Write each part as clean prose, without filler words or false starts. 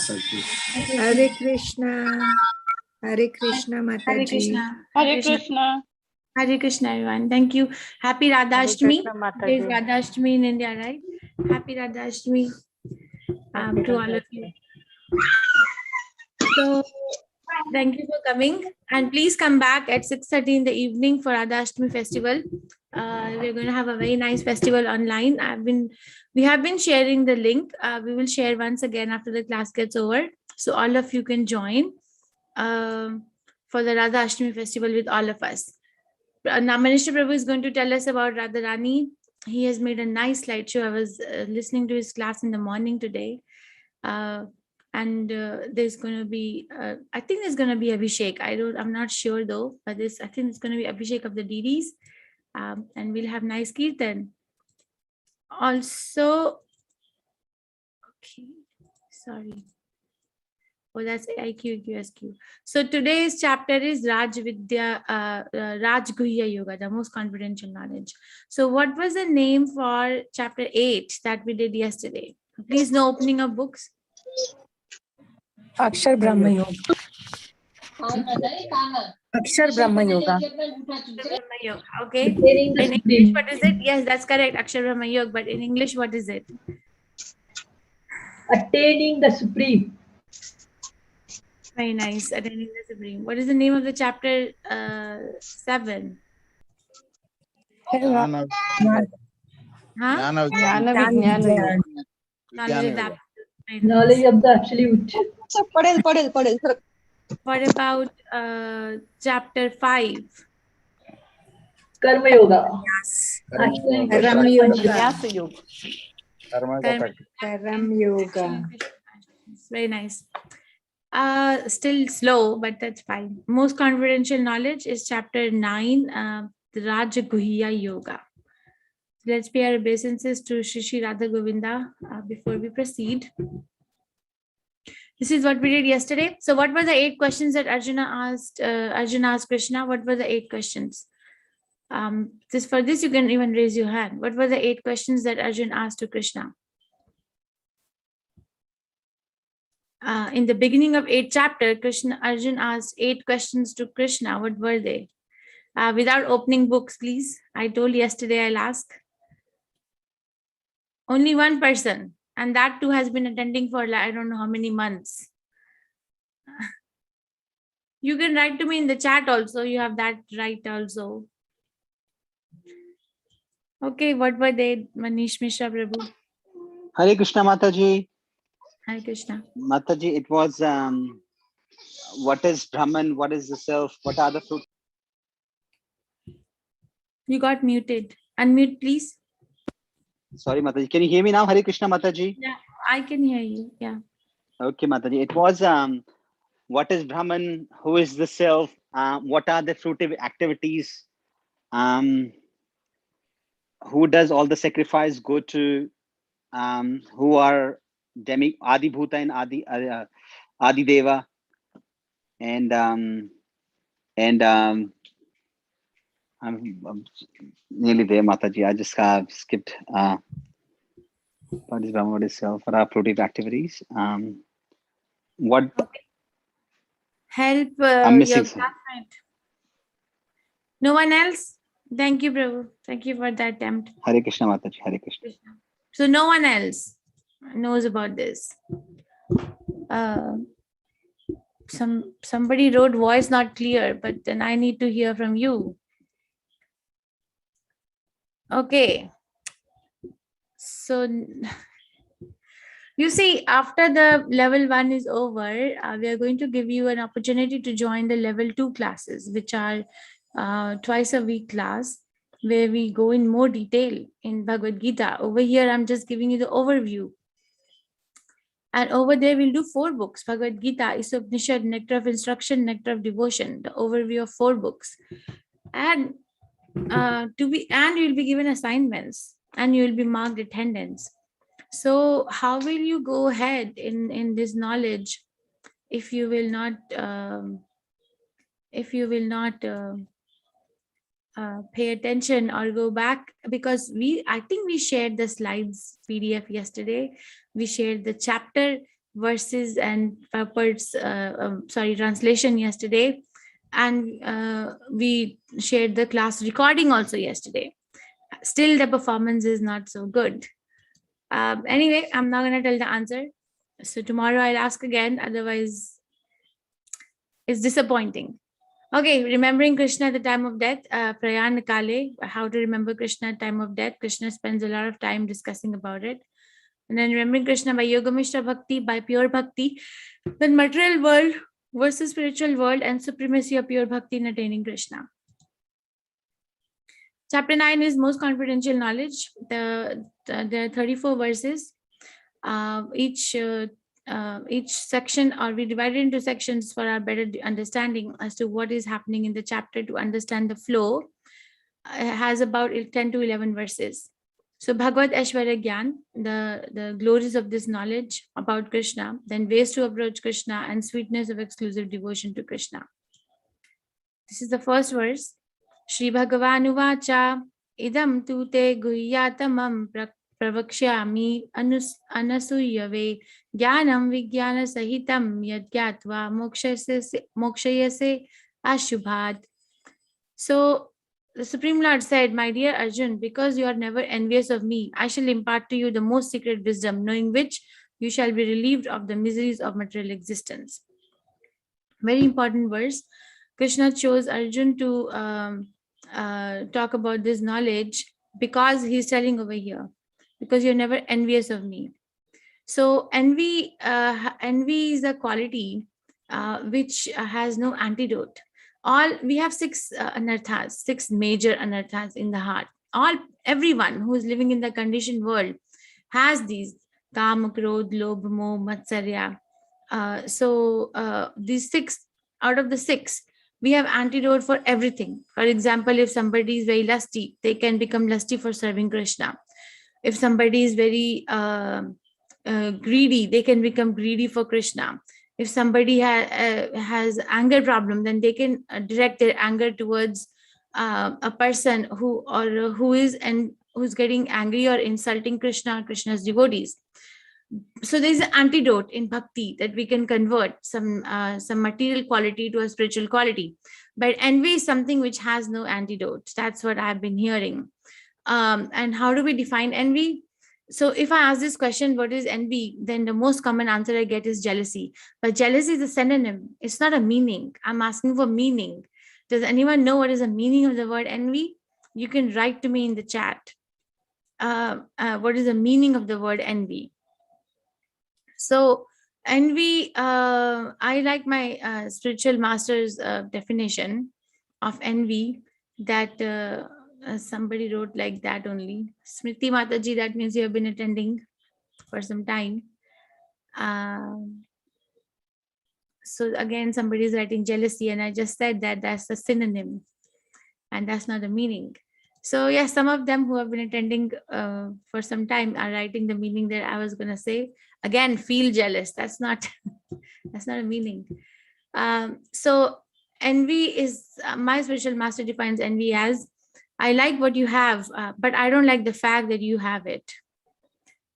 Mataji. Hare Krishna. Hare Krishna, Hare Mataji. Krishna. Hare Krishna. Hare Krishna, everyone. Thank you. Happy Radha Ashtami. Krishna, Mataji. There is Radha Ashtami in India, right? Happy Radha Ashtami to all of you. So, thank you for coming. And please come back at 6:30 in the evening for Radha Ashtami festival. We're going to have a very nice festival online. We have been sharing the link. We will share once again after the class gets over. So all of you can join for the Radha Ashtami festival with all of us. Now, Minister Prabhu is going to tell us about Radharani. He has made a nice slideshow. I was listening to his class in the morning today. And there's going to be, I think there's going to be Abhishek. I'm not sure though, but I think it's going to be Abhishek of the DDs. And we'll have nice Kirtan. Also, okay, sorry. Oh, that's IQ, QSQ. So today's chapter is Raj Vidya, Raj Guhya Yoga, the most confidential knowledge. So what was the name for chapter 8 that we did yesterday? Please, no opening of books. Akshar Brahma Yoga. Akshar Brahma Yoga. Brahma Yoga. Okay. In English, what is it? Yes, that's correct. Akshar Brahma Yoga. But in English, what is it? Attaining the Supreme. Very nice. Attaining the Supreme. What is the name of the chapter 7? Jnana Huh? Jnana Knowledge of the Very nice. Knowledge of the Absolute. What about chapter 5? Karma Yoga. Karam Yoga. Vyasa Yoga. Karam Yoga. Very nice. Still slow, but that's fine. Most confidential knowledge is chapter 9, the Raja Guhya Yoga. Let's pay our obeisances to Shri Radha Govinda before we proceed. This is what we did yesterday. So what were the 8 questions that Arjuna asked Krishna? What were the 8 questions? For this, you can even raise your hand. What were the 8 questions that Arjuna asked to Krishna? In the beginning of 8th chapter, Arjuna asked 8 questions to Krishna. What were they? Without opening books, please. I told yesterday I'll ask. Only one person. And that too has been attending for I don't know how many months. You can write to me in the chat also. You have that right also. Okay, what were they, Manish Mishra Prabhu? Hare Krishna Mataji. Hare Krishna. Mataji, it was what is Brahman, what is the self, what are the fruits? You got muted. Unmute, please. Sorry, Mataji. Can you hear me now? Hare Krishna Mataji. Yeah, I can hear you. Yeah. Okay, Mataji. It was what is Brahman, who is the self, what are the fruitive activities, who does all the sacrifice go to, who are Adi Bhuta and Adi Deva, and I'm nearly there, Mataji. I just skipped. What is Brahman? What is self? What are fruitive activities? What? Okay. Help I'm missing your some. classmate. No one else? Thank you, Prabhu. Thank you for the attempt. Hare Krishna Mataji. Hare Krishna. So no one else knows about this. Somebody wrote voice not clear, but then I need to hear from you. Okay. So you see, after the level 1 is over, we are going to give you an opportunity to join the level 2 classes, which are twice a week class, where we go in more detail in Bhagavad Gita. Over here, I'm just giving you the overview. And over there, we'll do 4 books: Bhagavad Gita, Isopanishad, Nectar of Instruction, Nectar of Devotion, the overview of 4 books. And you'll be given assignments and you'll be marked attendance. So how will you go ahead in this knowledge if you will not pay attention or go back? Because I think we shared the slides PDF yesterday. We shared the chapter verses and purports, translation yesterday. And we shared the class recording also yesterday. Still, the performance is not so good. Anyway, I'm not going to tell the answer. So tomorrow I'll ask again. Otherwise, it's disappointing. Okay, remembering Krishna at the time of death. Prayan Kale, how to remember Krishna at time of death. Krishna spends a lot of time discussing about it. And then remembering Krishna by Yogamishra Bhakti, by pure Bhakti. Then material world versus spiritual world and supremacy of pure Bhakti in attaining Krishna. Chapter 9 is most confidential knowledge. There are 34 verses. Each section, or we divide it into sections for our better understanding as to what is happening in the chapter to understand the flow, has about 10 to 11 verses. So Bhagavad Aishwarya Gyan, the glories of this knowledge about Krishna, then ways to approach Krishna and sweetness of exclusive devotion to Krishna. This is the first verse. Shri Bhagavan Uvacha idam tu te guhyatamam pravakshyami anasuyave jnanam vijnana sahitam yadgyatva mokshayase ashubhat. So the Supreme Lord said, my dear Arjun, because you are never envious of me, I shall impart to you the most secret wisdom, knowing which you shall be relieved of the miseries of material existence. Very important verse. Krishna chose Arjun to talk about this knowledge because he's telling over here, because you're never envious of me. So envy is a quality which has no antidote. We have six anarthas, six major anarthas in the heart. Everyone who is living in the conditioned world has these: Kama, Krodh, Lobh, Moh, Matsarya. These six, out of the six, we have antidote for everything. For example, if somebody is very lusty, they can become lusty for serving Krishna. If somebody is very greedy, they can become greedy for Krishna. If somebody has anger problem, then they can direct their anger towards a person who's getting angry or insulting Krishna or Krishna's devotees. So there's an antidote in bhakti that we can convert some material quality to a spiritual quality. But envy is something which has no antidote. That's what I've been hearing. And how do we define envy? So if I ask this question, what is envy? Then the most common answer I get is jealousy. But jealousy is a synonym. It's not a meaning. I'm asking for meaning. Does anyone know what is the meaning of the word envy? You can write to me in the chat. What is the meaning of the word envy? So envy, I like my spiritual master's definition of envy, that somebody wrote like that only. Smriti Mataji, that means you have been attending for some time. So again, somebody is writing jealousy, and I just said that that's a synonym and that's not a meaning. So yes, some of them who have been attending for some time are writing the meaning that I was going to say. Again, feel jealous. That's not a meaning. So envy is, my spiritual master defines envy as, I like what you have, but I don't like the fact that you have it.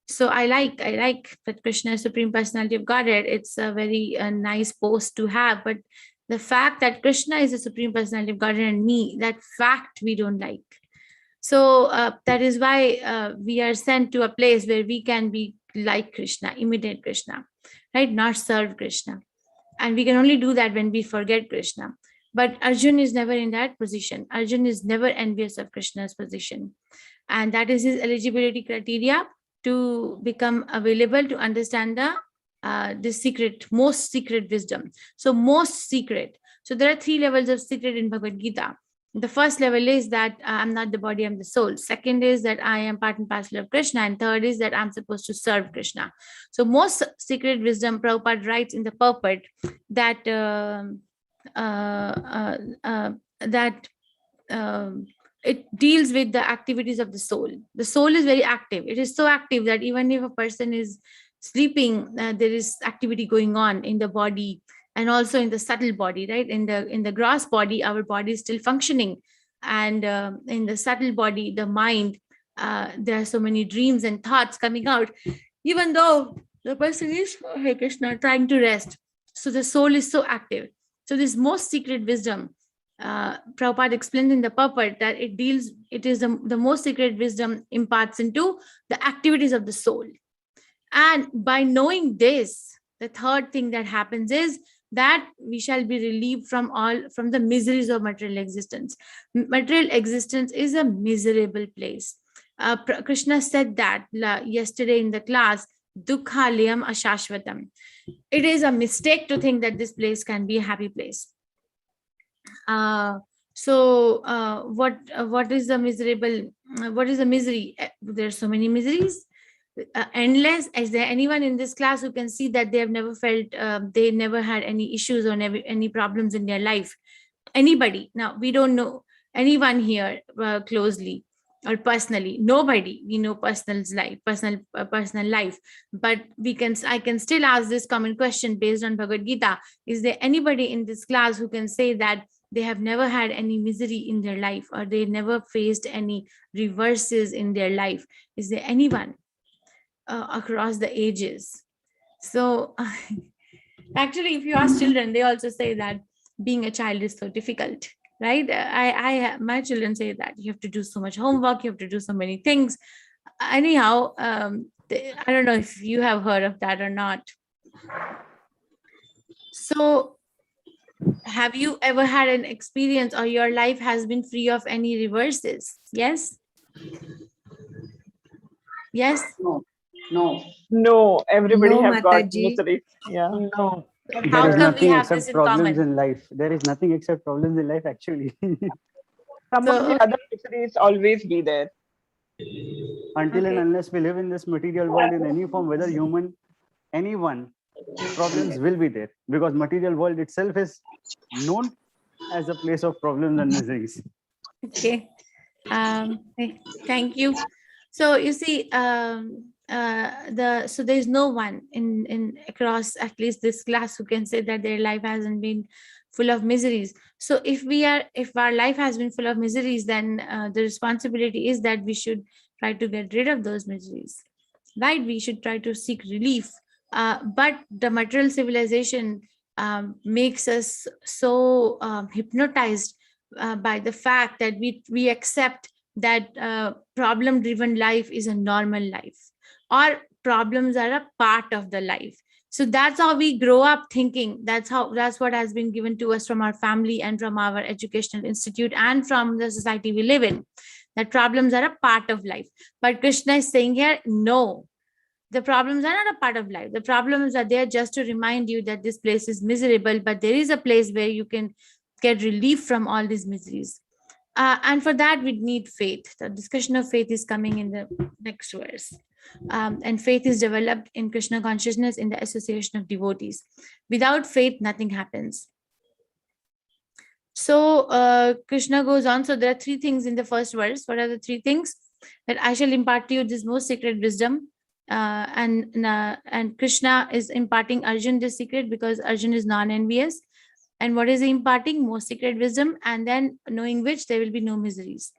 So I like that Krishna is Supreme Personality of Godhead. It's a very nice post to have, but the fact that Krishna is the Supreme Personality of Godhead and me, that fact we don't like. So that is why we are sent to a place where we can be like Krishna, imitate Krishna, right? Not serve Krishna. And we can only do that when we forget Krishna. But Arjun is never in that position. Arjun is never envious of Krishna's position. And that is his eligibility criteria to become available to understand the most secret wisdom. So most secret. So there are 3 levels of secret in Bhagavad Gita. The first level is that I'm not the body, I'm the soul. Second is that I am part and parcel of Krishna. And third is that I'm supposed to serve Krishna. So most secret wisdom, Prabhupada writes in the purport that it deals with the activities of the soul. The soul is very active. It is so active that even if a person is sleeping, there is activity going on in the body and also in the subtle body, right? In the gross body, our body is still functioning. And in the subtle body, the mind, there are so many dreams and thoughts coming out. Even though the person is, hey Krishna, trying to rest. So the soul is so active. So this most secret wisdom, Prabhupada explained in the purport that it is the most secret wisdom imparts into the activities of the soul. And by knowing this, the third thing that happens is that we shall be relieved from the miseries of material existence. Material existence is a miserable place. Krishna said that yesterday in the class, Dukhalayam Ashashvatam. It is a mistake to think that this place can be a happy place. What is the miserable? What is the misery? There are so many miseries. Endless. Is there anyone in this class who can see that they have never felt, they never had any issues or any problems in their life? Anybody? Now, we don't know anyone here closely or personally. Nobody we know personal life, but I can still ask this common question based on Bhagavad Gita. Is there anybody in this class who can say that they have never had any misery in their life, or they never faced any reverses in their life? Is there anyone across the ages? So actually, if you ask children, they also say that being a child is so difficult, right? My children say that you have to do so much homework, you have to do so many things. Anyhow, I don't know if you have heard of that or not. So have you ever had an experience, or your life has been free of any reverses? Yes? Yes? No, everybody No, have got Mataji. misery. Yeah. No. How There is come we nothing have this except in problems common? in life. There is nothing except problems in life, actually. Some So, of the other miseries always be there. Until and Okay. unless we live in this material world in any form, whether human, anyone, problems will be there, because material world itself is known as a place of problems and miseries. Okay. Thank you. So you see, so there is no one in across at least this class who can say that their life hasn't been full of miseries. So if our life has been full of miseries, then the responsibility is that we should try to get rid of those miseries, right? We should try to seek relief. But the material civilization makes us so hypnotized by the fact that we accept that problem driven life is a normal life, or problems are a part of the life. So that's how we grow up thinking. That's what has been given to us from our family and from our educational institute and from the society we live in, that problems are a part of life. But Krishna is saying here, no, the problems are not a part of life. The problems are there just to remind you that this place is miserable, but there is a place where you can get relief from all these miseries. And for that, we need faith. The discussion of faith is coming in the next verse. And faith is developed in Krishna consciousness in the association of devotees. Without faith, nothing happens. So Krishna goes on. So there are three things in the first verse. What are the three things? That I shall impart to you this most secret wisdom. And Krishna is imparting Arjun this secret because Arjun is non-envious. And what is he imparting? Most secret wisdom, and then knowing which there will be no miseries.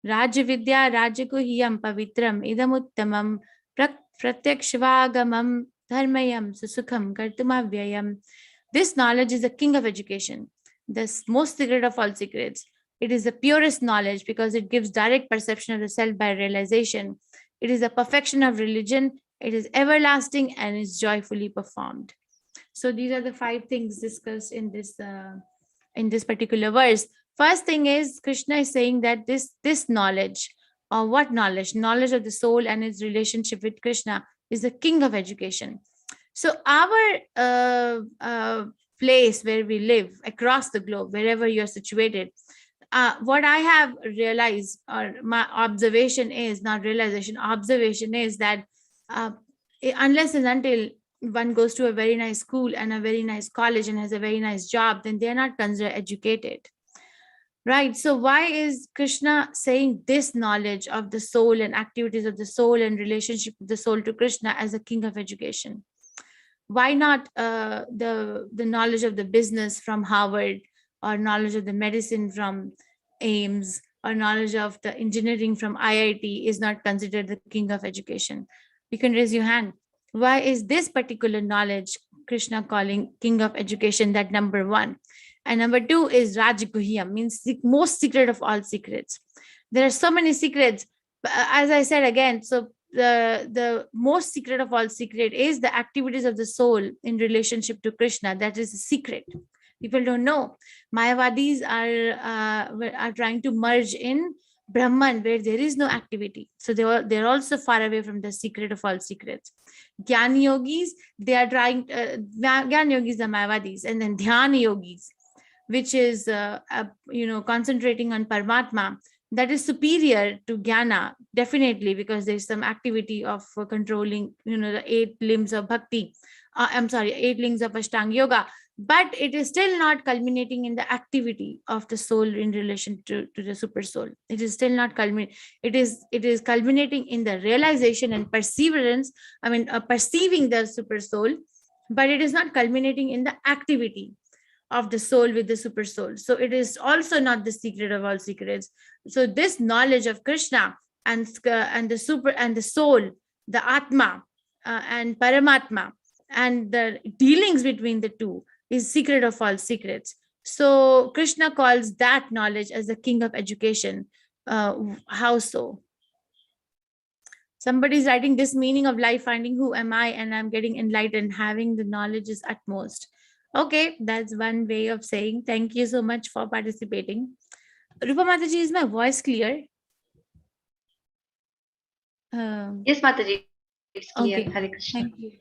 Rajya Vidya Rajya Hiyam Pavitram Idam Uttamam Pratyakshvagamam Dharmayam Susukham Kartumavyayam. This knowledge is the king of education, the most secret of all secrets. It is the purest knowledge because it gives direct perception of the self by realization. It is the perfection of religion. It is everlasting and is joyfully performed. So these are the 5 things discussed in this particular verse. First thing is, Krishna is saying that this knowledge, or what knowledge? Knowledge of the soul and its relationship with Krishna is the king of education. So our place where we live across the globe, wherever you're situated, what I have realized, or my observation is, not realization, observation is that unless and until one goes to a very nice school and a very nice college and has a very nice job, then they're not considered educated. Right? So why is Krishna saying this knowledge of the soul and activities of the soul and relationship of the soul to Krishna as a king of education? Why not the knowledge of the business from Harvard, or knowledge of the medicine from AIMS, or knowledge of the engineering from IIT is not considered the king of education? You can raise your hand. Why is this particular knowledge Krishna calling king of education that number one? And number two is Rajguhyam, means the most secret of all secrets. There are so many secrets. As I said again, so the most secret of all secret is the activities of the soul in relationship to Krishna. That is a secret. People don't know. Mayavadis are trying to merge in Brahman where there is no activity. So they're also far away from the secret of all secrets. Jnana yogis, they are trying, Jnana yogis are Mayavadis, and then Dhyana yogis, which is, concentrating on Paramatma, that is superior to Jnana, definitely, because there's some activity of controlling, the 8 limbs of bhakti. 8 limbs of Ashtanga yoga, but it is still not culminating in the activity of the soul in relation to the super soul. It is still not culminating. It is culminating in the realization and perseverance, perceiving the super soul, but it is not culminating in the activity of the soul with the super soul. So it is also not the secret of all secrets. So this knowledge of Krishna and the super and the soul, the Atma and Paramatma, and the dealings between the two is secret of all secrets. So Krishna calls that knowledge as the king of education. How so? Somebody is writing this meaning of life, finding who am I, and I'm getting enlightened, having the knowledge is utmost. Okay, that's one way of saying. Thank you so much for participating. Rupa Mataji, is my voice clear? Yes, Mataji, it's clear. Okay. Hare Krishna. Thank you.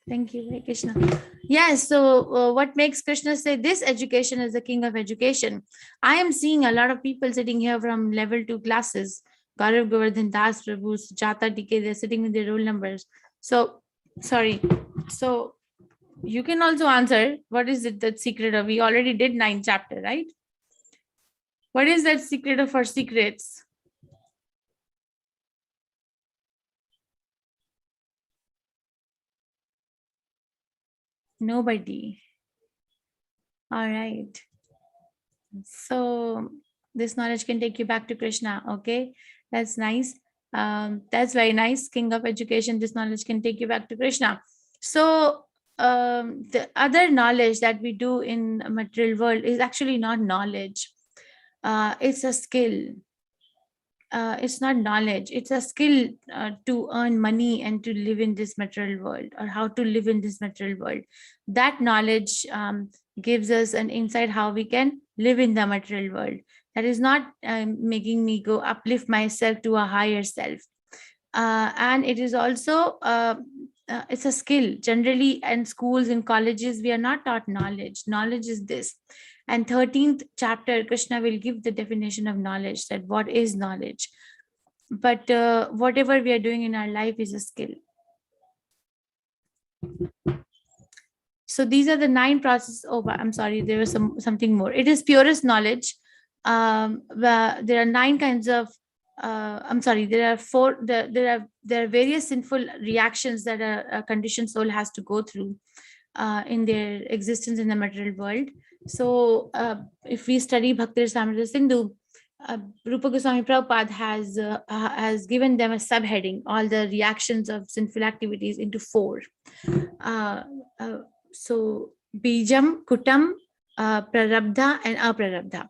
Thank you, Hare Krishna. Yes, so what makes Krishna say this education is the king of education? I am seeing a lot of people sitting here from level 2 classes. Gaurav Govardhan Das Prabhu, Jata DK, they're sitting with their roll numbers. So, sorry. So, you can also answer, what is it that secret of? We already did 9th chapter, right? What is that secret of our secrets? Nobody. All right. So this knowledge can take you back to Krishna. Okay, that's nice. That's very nice. King of education, this knowledge can take you back to Krishna. So the other knowledge that we do in material world is actually not knowledge. It's a skill. It's not knowledge. It's a skill to earn money and to live in this material world, or how to live in this material world. That knowledge gives us an insight how we can live in the material world. That is not making me go uplift myself to a higher self. And it is also, it's a skill. Generally, in schools, in colleges, we are not taught knowledge. Knowledge is this. And 13th chapter, Krishna will give the definition of knowledge, that what is knowledge. But whatever we are doing in our life is a skill. So these are the 9 processes. Oh, I'm sorry, there was something more. It is purest knowledge. There are 9 kinds of, there are 4, there are various sinful reactions that a conditioned soul has to go through in their existence in the material world. So if we study Bhakti Rasamrita Sindhu, Rupa Goswami Prabhupada has given them a subheading, all the reactions of sinful activities, into 4. So Bijam, Kutam, Prarabdha and Aprarabdha.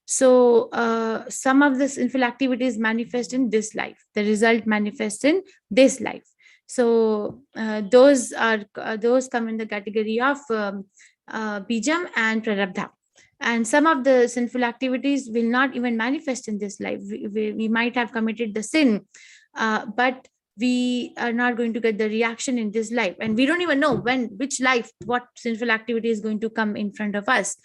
So some of the sinful activities manifest in this life. The result manifests in this life. So those come in the category of Bijam and Prarabdha. And some of the sinful activities will not even manifest in this life. We might have committed the sin, but we are not going to get the reaction in this life. And we don't even know which life, what sinful activity is going to come in front of us.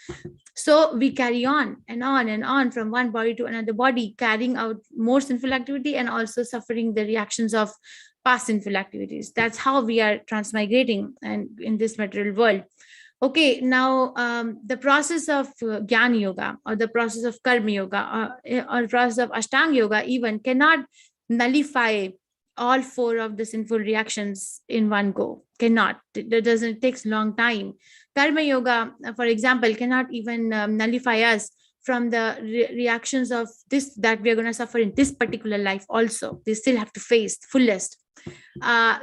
So we carry on and on and on from one body to another body, carrying out more sinful activity and also suffering the reactions of past sinful activities. That's how we are transmigrating and in this material world. Okay, now the process of Jnana Yoga, or the process of Karma Yoga, or process of Ashtanga Yoga even cannot nullify all 4 of the sinful reactions in one go. Cannot. It takes a long time. Karma Yoga, for example, cannot even nullify us from the reactions of this that we are going to suffer in this particular life also. They still have to face the fullest.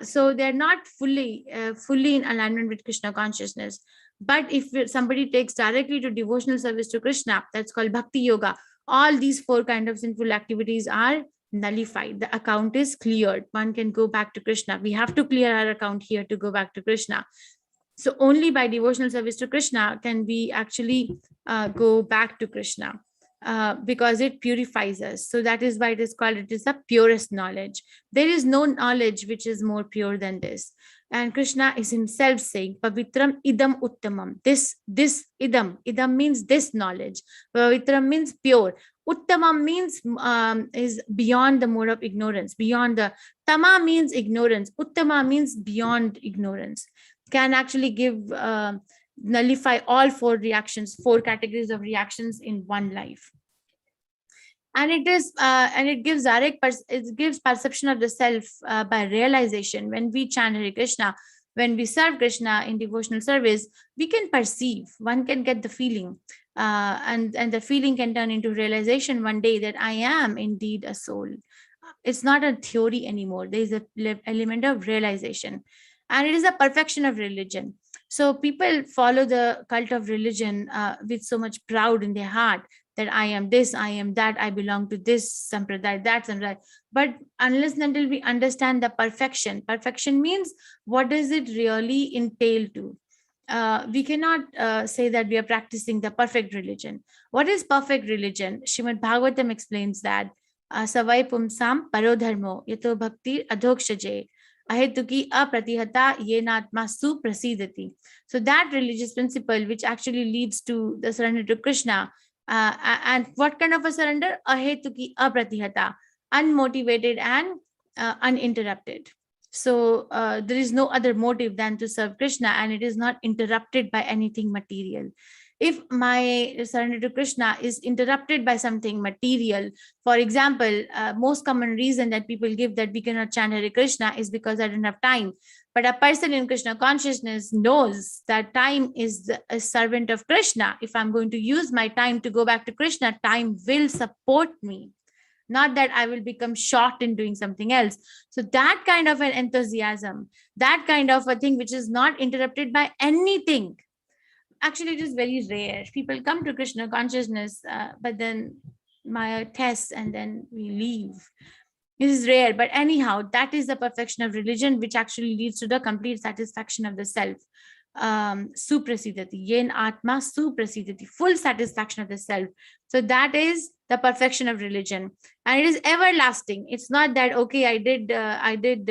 So they're not fully in alignment with Krishna consciousness. But if somebody takes directly to devotional service to Krishna, that's called bhakti yoga. All these 4 kind of sinful activities are nullified. The account is cleared. One can go back to Krishna. We have to clear our account here to go back to Krishna. So only by devotional service to Krishna can we actually go back to Krishna, because it purifies us. So that is why it is called, it is the purest knowledge. There is no knowledge which is more pure than this. And Krishna is himself saying, Pavitram idam uttamam. This idam means this knowledge. Pavitram means pure. Uttamam means is beyond the mode of ignorance. Beyond the tama means ignorance. Uttama means beyond ignorance. Can actually give nullify all 4 reactions, 4 categories of reactions in one life. And it is and it gives it gives perception of the self by realization. When we chant Hare Krishna, when we serve Krishna in devotional service, we can perceive, one can get the feeling, and the feeling can turn into realization one day that I am indeed a soul. It's not a theory anymore. There is an element of realization, and it is a perfection of religion. So people follow the cult of religion with so much proud in their heart that I am this, I am that, I belong to this sampradaya, that sampradaya. But unless and until we understand the perfection means what does it really entail to? We cannot say that we are practicing the perfect religion. What is perfect religion? Srimad Bhagavatam explains that savai pumsam parodharmo yato bhakti adhokshaje ahetuki apratihata yenatma suprasidati. So that religious principle which actually leads to the surrender to Krishna. And what kind of a surrender? Ahetuki apratihata, unmotivated and uninterrupted. So there is no other motive than to serve Krishna, and it is not interrupted by anything material. If my surrender to Krishna is interrupted by something material, for example, most common reason that people give that we cannot chant Hare Krishna is because I don't have time. But a person in Krishna consciousness knows that time is a servant of Krishna. If I'm going to use my time to go back to Krishna, time will support me. Not that I will become short in doing something else. So that kind of an enthusiasm, that kind of a thing which is not interrupted by anything. Actually, it is very rare. People come to Krishna consciousness, but then Maya tests and then we leave. It is rare, but anyhow, that is the perfection of religion, which actually leads to the complete satisfaction of the self. Suprasidati, yen atma suprasidati, full satisfaction of the self. So that is the perfection of religion, and it is everlasting. It's not that okay, I did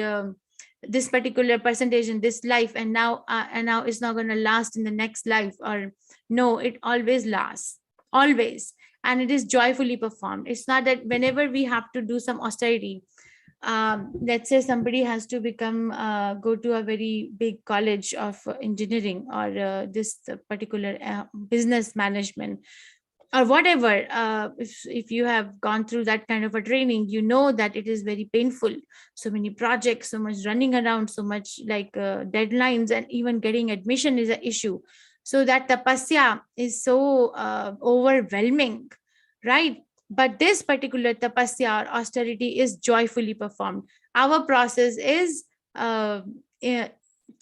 this particular percentage in this life, and now it's not going to last in the next life. Or no, it always lasts, always. And it is joyfully performed. It's not that whenever we have to do some austerity, let's say somebody has to become go to a very big college of engineering or this particular business management or whatever. If you have gone through that kind of a training, you know that it is very painful. So many projects, so much running around, so much like deadlines, and even getting admission is an issue. So that tapasya is so overwhelming, right? But this particular tapasya or austerity is joyfully performed. Our process is chant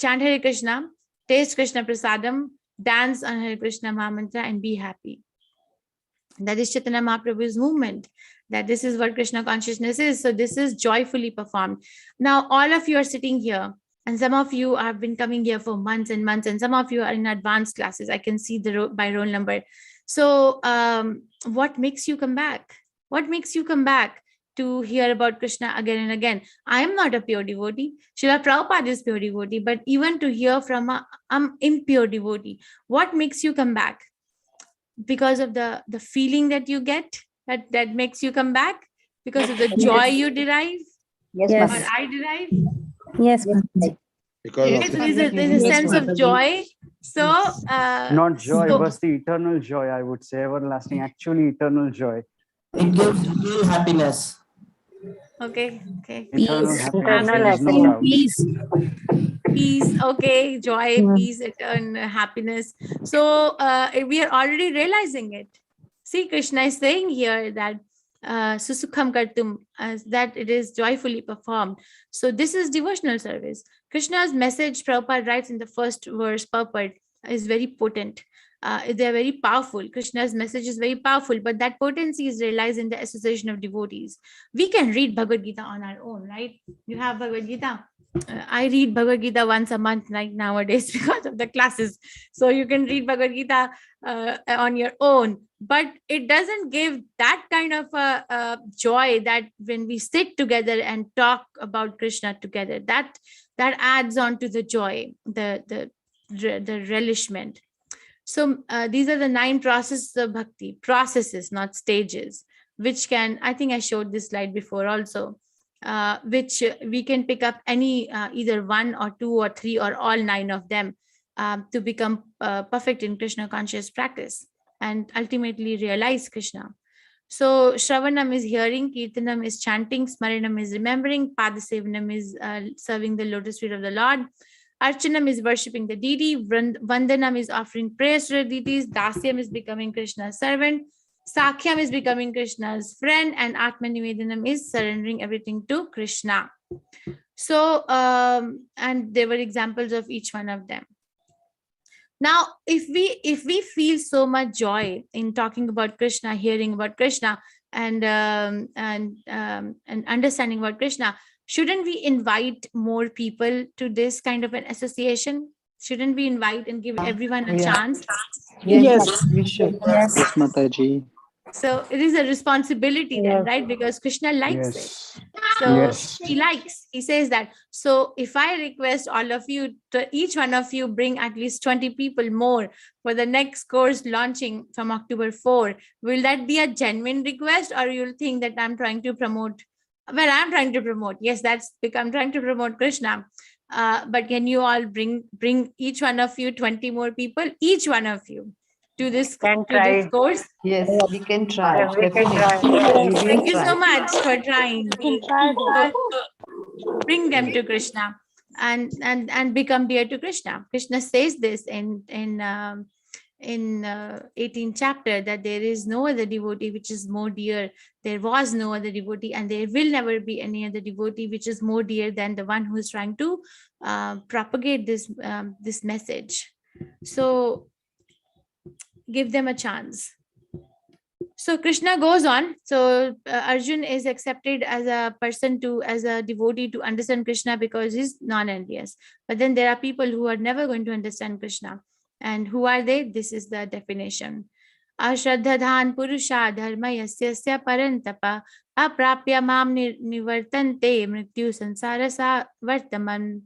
Hare Krishna, taste Krishna Prasadam, dance on Hare Krishna Mahamantra, and be happy. That is Chaitanya Mahaprabhu's movement. That this is what Krishna consciousness is. So this is joyfully performed. Now, all of you are sitting here. And some of you have been coming here for months and months, and some of you are in advanced classes. I can see by roll number. So what makes you come back? What makes you come back to hear about Krishna again and again? I am not a pure devotee. Srila Prabhupada is pure devotee, but even to hear from an impure devotee, what makes you come back? Because of the feeling that you get, that makes you come back? Because of the joy you derive? Yes. Or I derive? Yes, Mataji. Yes, there's a sense of joy. So Not joy, but the eternal joy, I would say, everlasting, actually eternal joy. It gives real happiness. okay. Eternal Peace. happiness, Eternal there is no doubt. Peace. Peace, okay, joy, peace, eternal happiness. So we are already realizing it. See, Krishna is saying here that susukham kartum, that it is joyfully performed. So this is devotional service. Krishna's message, Prabhupada writes in the first verse, purport, is very potent. They're very powerful. Krishna's message is very powerful, but that potency is realized in the association of devotees. We can read Bhagavad Gita on our own, right? You have Bhagavad Gita. I read Bhagavad Gita once a month, like nowadays, because of the classes. So you can read Bhagavad Gita on your own, but it doesn't give that kind of a joy that when we sit together and talk about Krishna together, that adds on to the joy, the relishment. So these are the 9 processes of bhakti, processes, not stages, which can, I think I showed this slide before also, which we can pick up any either 1 or 2 or 3 or all 9 of them to become perfect in Krishna conscious practice and ultimately realize Krishna. So Shravanam is hearing, Kirtanam is chanting, Smaranam is remembering, Padasevanam is serving the lotus feet of the Lord, Archanam is worshipping the deity, Vandanam is offering prayers to the deities, Dasyam is becoming Krishna's servant, Sakhyam is becoming Krishna's friend, and Atmanivedanam is surrendering everything to Krishna. So, and there were examples of each one of them. Now, if we feel so much joy in talking about Krishna, hearing about Krishna, and understanding about Krishna, shouldn't we invite more people to this kind of an association? Shouldn't we invite and give everyone a chance? Yes. we should. Yes. Yes, Mataji. So it is a responsibility then, right? Because Krishna likes it. So he likes, he says that. So if I request all of you, to each one of you bring at least 20 people more for the next course launching from October 4, will that be a genuine request, or you'll think that I'm trying to promote? Well, I'm trying to promote. Yes, I'm trying to promote Krishna. But can you all bring each one of you 20 more people, each one of you, to this course? Yes, we can try. We can Definitely. try. We will Thank you try. so much for trying. So bring them to Krishna and become dear to Krishna. Krishna says this in 18th chapter, that there is no other devotee which is more dear. There was no other devotee, and there will never be any other devotee which is more dear than the one who is trying to propagate this message. So give them a chance. So Krishna goes on. So Arjun is accepted as a devotee to understand Krishna because he's non-envious. But then there are people who are never going to understand Krishna. And who are they? This is the definition. Ashraddhadhan purusha dharma yasya parantapa aprapya mam nivartante mrityu sansarasa vartaman.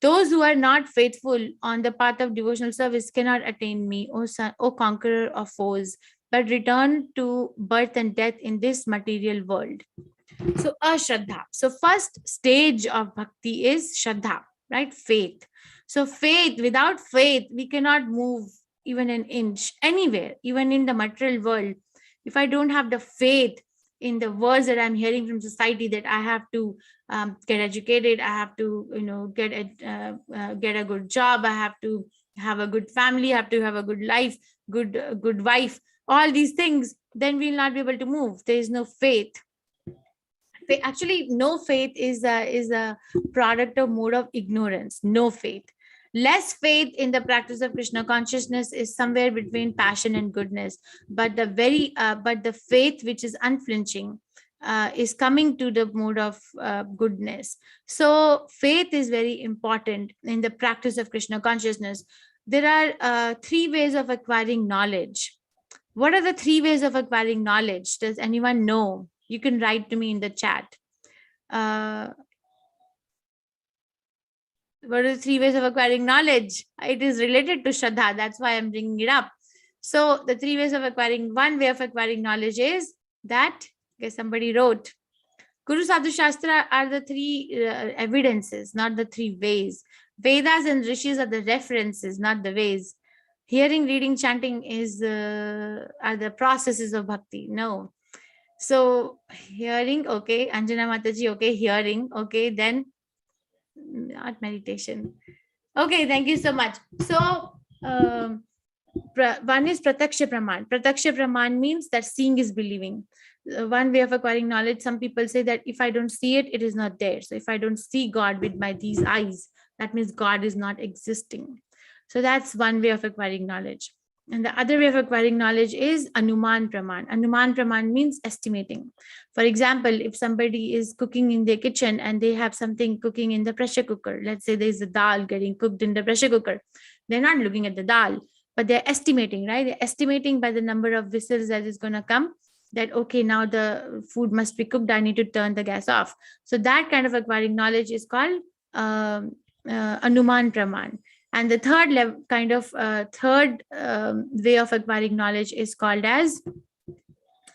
Those who are not faithful on the path of devotional service cannot attain me, O conqueror of foes, but return to birth and death in this material world. So Ashraddha. So first stage of bhakti is Shraddha, right? Faith. So faith, without faith, we cannot move even an inch anywhere, even in the material world. If I don't have the faith in the words that I'm hearing from society, that I have to get educated, I have to, get a good job, I have to have a good family, I have to have a good life, good wife, all these things, then we'll not be able to move. There is no faith. Actually, no faith is a product of mode of ignorance. No faith. Less faith in the practice of Krishna consciousness is somewhere between passion and goodness. But the faith which is unflinching is coming to the mode of goodness. So faith is very important in the practice of Krishna consciousness. There are 3 ways of acquiring knowledge. What are the 3 ways of acquiring knowledge? Does anyone know? You can write to me in the chat. What are the 3 ways of acquiring knowledge? It is related to Shraddha. That's why I'm bringing it up. So the 3 ways of acquiring, one way of acquiring knowledge is that, okay, somebody wrote, Guru Sadhu Shastra are the 3 evidences, not the 3 ways. Vedas and Rishis are the references, not the ways. Hearing, reading, chanting are the processes of bhakti. No. So hearing, okay, Anjana Mataji, okay, hearing, okay, then not meditation. Okay, thank you so much. So One is Prataksha Praman. Prataksha Praman means that seeing is believing. One way of acquiring knowledge, some people say that if I don't see it, it is not there. So if I don't see God with these eyes, that means God is not existing. So that's one way of acquiring knowledge. And the other way of acquiring knowledge is Anuman Praman. Anuman Praman means estimating. For example, if somebody is cooking in their kitchen and they have something cooking in the pressure cooker, let's say there's a dal getting cooked in the pressure cooker, they're not looking at the dal, but they're estimating, right? They're estimating by the number of whistles that is going to come, that, okay, now the food must be cooked, I need to turn the gas off. So that kind of acquiring knowledge is called Anuman Praman. And the third way of acquiring knowledge is called as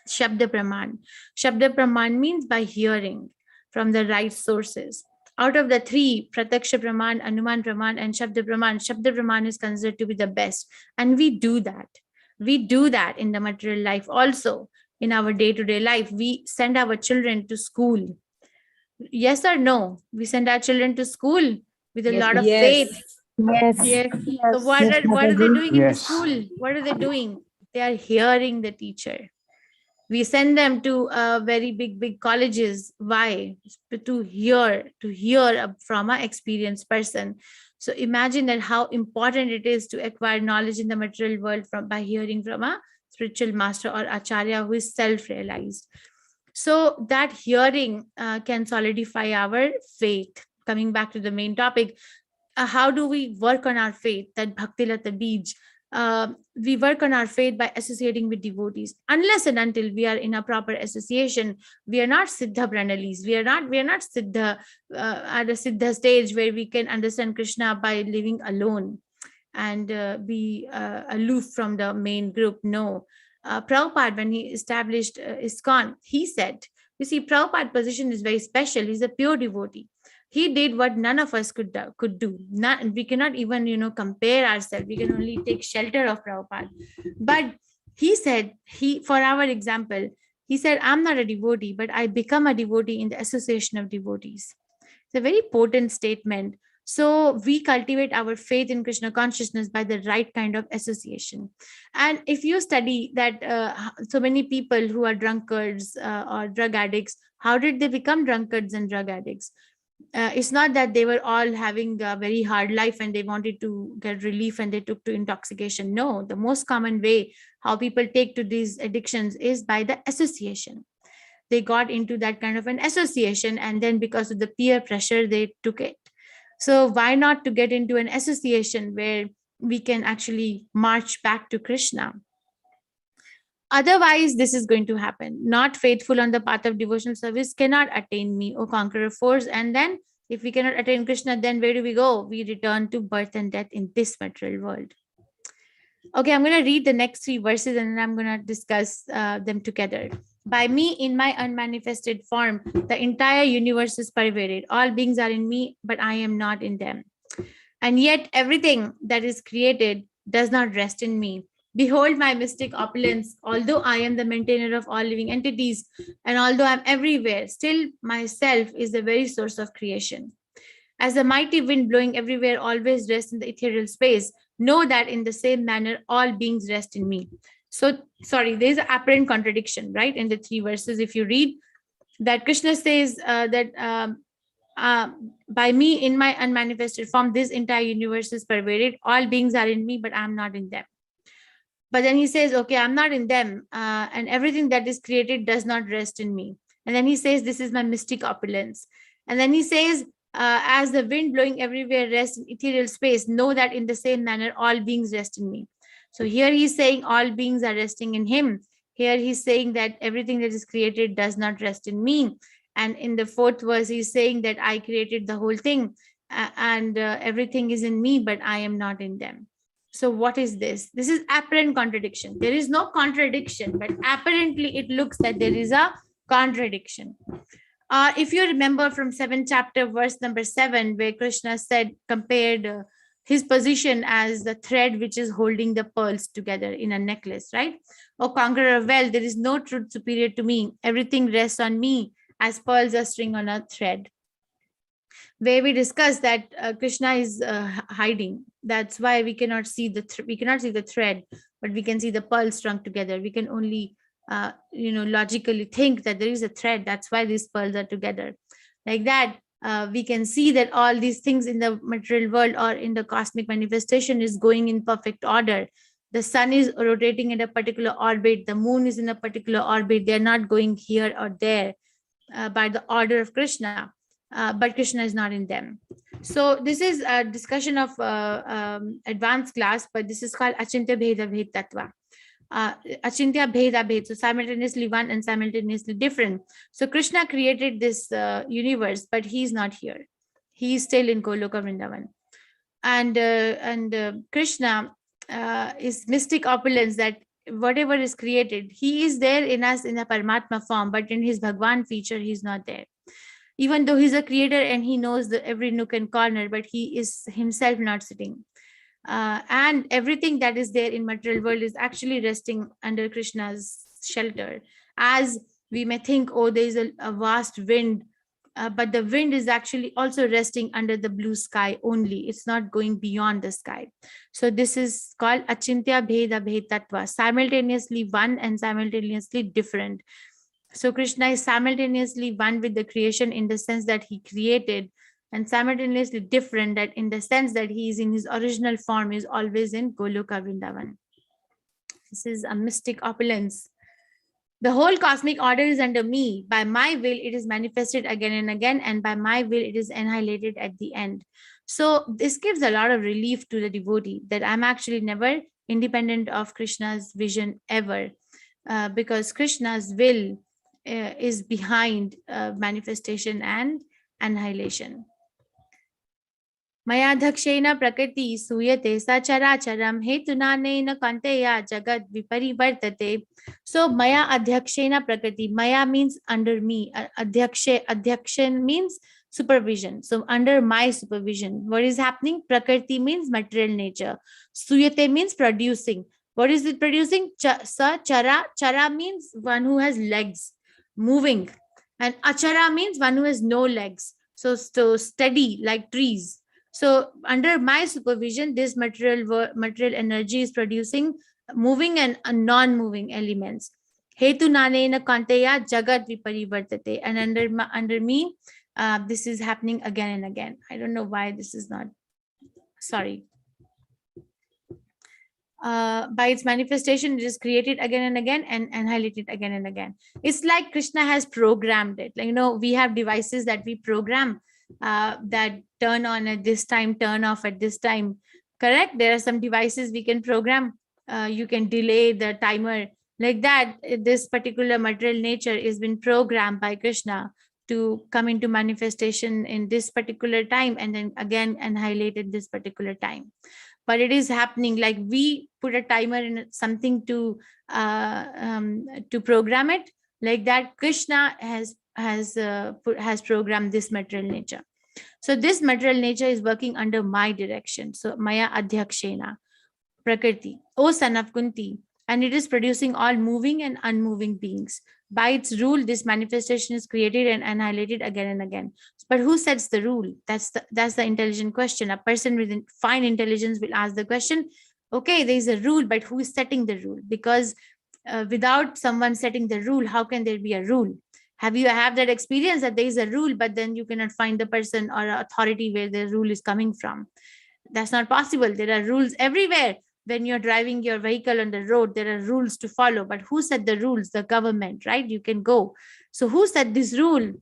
Shabda Praman. Shabda Praman means by hearing from the right sources. Out of the three, Prataksha Praman, Anuman Praman, and Shabda Praman is considered to be the best. And we do that. We do that in the material life also. In our day-to-day life, we send our children to school. Yes or no? We send our children to school with a lot of faith. Yes. Yes. So what are they doing in the Yes. school? What are they doing? They are hearing the teacher. We send them to very big colleges. Why? To hear from an experienced person. So imagine that how important it is to acquire knowledge in the material world by hearing from a spiritual master or acharya who is self-realized. So that hearing can solidify our faith. Coming back to the main topic, how do we work on our faith? That Bhakti Lata Bij. We work on our faith by associating with devotees. Unless and until we are in a proper association, we are not Siddha Pranalis. We are not Siddha at a Siddha stage where we can understand Krishna by living alone and be aloof from the main group. No. Prabhupada, when he established ISKCON, he said, you see, Prabhupada's position is very special. He's a pure devotee. He did what none of us could do. We cannot even, compare ourselves. We can only take shelter of Prabhupada. But he said, for our example, he said, I'm not a devotee, but I become a devotee in the association of devotees. It's a very potent statement. So we cultivate our faith in Krishna consciousness by the right kind of association. And if you study that so many people who are drunkards or drug addicts, how did they become drunkards and drug addicts? It's not that they were all having a very hard life and they wanted to get relief and they took to intoxication. No, the most common way how people take to these addictions is by the association. They got into that kind of an association, and then because of the peer pressure, they took it. So why not to get into an association where we can actually march back to Krishna? Otherwise, this is going to happen. Not faithful on the path of devotional service cannot attain me, O conqueror force. And then if we cannot attain Krishna, then where do we go? We return to birth and death in this material world. Okay, I'm going to read the next 3 verses and then I'm going to discuss them together. By me, in my unmanifested form, the entire universe is pervaded. All beings are in me, but I am not in them. And yet everything that is created does not rest in me. Behold my mystic opulence. Although I am the maintainer of all living entities, and although I'm everywhere, still myself is the very source of creation. As the mighty wind blowing everywhere always rests in the ethereal space, know that in the same manner, all beings rest in me. So, sorry, there's an apparent contradiction, right? In the 3 verses, if you read that Krishna says that by me, in my unmanifested form, this entire universe is pervaded. All beings are in me, but I'm not in them. But then he says, okay, I'm not in them, and everything that is created does not rest in me. And then he says, this is my mystic opulence. And then he says, as the wind blowing everywhere rests in ethereal space, know that in the same manner, all beings rest in me. So here he's saying all beings are resting in him. Here he's saying that everything that is created does not rest in me. And in the 4th verse, he's saying that I created the whole thing and everything is in me, but I am not in them. So what is this? This is apparent contradiction. There is no contradiction, but apparently it looks that there is a contradiction. If you remember from 7th chapter, verse number 7, where Krishna said, compared his position as the thread which is holding the pearls together in a necklace, right? O conqueror of wealth, there is no truth superior to me. Everything rests on me as pearls are string on a thread. where we discussed that Krishna is hiding. That's why we cannot see the thread, but we can see the pearls strung together. We can only logically think that there is a thread. That's why these pearls are together. Like that, we can see that all these things in the material world or in the cosmic manifestation is going in perfect order. The sun is rotating in a particular orbit. The moon is in a particular orbit. They're not going here or there by the order of Krishna, but Krishna is not in them. So this is a discussion of advanced class, but this is called Achintya Bheda Bhed Tattva. Achintya Bheda Bhed, so simultaneously one and simultaneously different. So Krishna created this universe, but he's not here. He's still in Goloka Vrindavan. And Krishna is mystic opulence, that whatever is created, he is there in us in a Paramatma form, but in his Bhagwan feature, he's not there. Even though he's a creator and he knows every nook and corner, but he is himself not sitting. And everything that is there in material world is actually resting under Krishna's shelter. As we may think, oh, there is a vast wind, but the wind is actually also resting under the blue sky only. It's not going beyond the sky. So this is called Achintya Bheda Bhed Tattva, simultaneously one and simultaneously different. So Krishna is simultaneously one with the creation in the sense that he created, and simultaneously different that in the sense that he is in his original form, is always in Goloka Vrindavan. This is a mystic opulence. The whole cosmic order is under me. By my will, it is manifested again and again, and by my will, it is annihilated at the end. So this gives a lot of relief to the devotee, that I'm actually never independent of Krishna's vision ever, because Krishna's will is behind manifestation and annihilation. Maya dhakshena prakriti suyate sacharacharam hetunanena kanteya jagat viparivartate. So Maya adhyakshena prakriti. Maya means under me. Adhyakshan means supervision. So under my supervision, what is happening? Prakriti means material nature. Suyate means producing. What is it producing? Chara. Chara means one who has legs, moving. And achara means one who has no legs. So steady like trees. So under my supervision, this material energy is producing moving and non-moving elements. Hetu nanena kanteya jagat viparivartate. And under me, this is happening again and again. I don't know why this is not, sorry. By its manifestation, it is created again and again and annihilated again and again. It's like Krishna has programmed it. Like, we have devices that we program that turn on at this time, turn off at this time. Correct? There are some devices we can program. You can delay the timer. Like that, this particular material nature is been programmed by Krishna to come into manifestation in this particular time and then again annihilated this particular time. But it is happening like we put a timer in something to program it. Like that, Krishna has programmed this material nature. So this material nature is working under my direction. So Maya adhyakshena prakriti, O son of Kunti, and it is producing all moving and unmoving beings. By its rule, this manifestation is created and annihilated again and again. But who sets the rule? That's the intelligent question. A person with fine intelligence will ask the question, okay, there is a rule, but who is setting the rule? Because without someone setting the rule, how can there be a rule? Have you have that experience that there is a rule, but then you cannot find the person or authority where the rule is coming from? That's not possible. There are rules everywhere. When you're driving your vehicle on the road, there are rules to follow. But who set the rules? The government, right? You can go. So who set this rule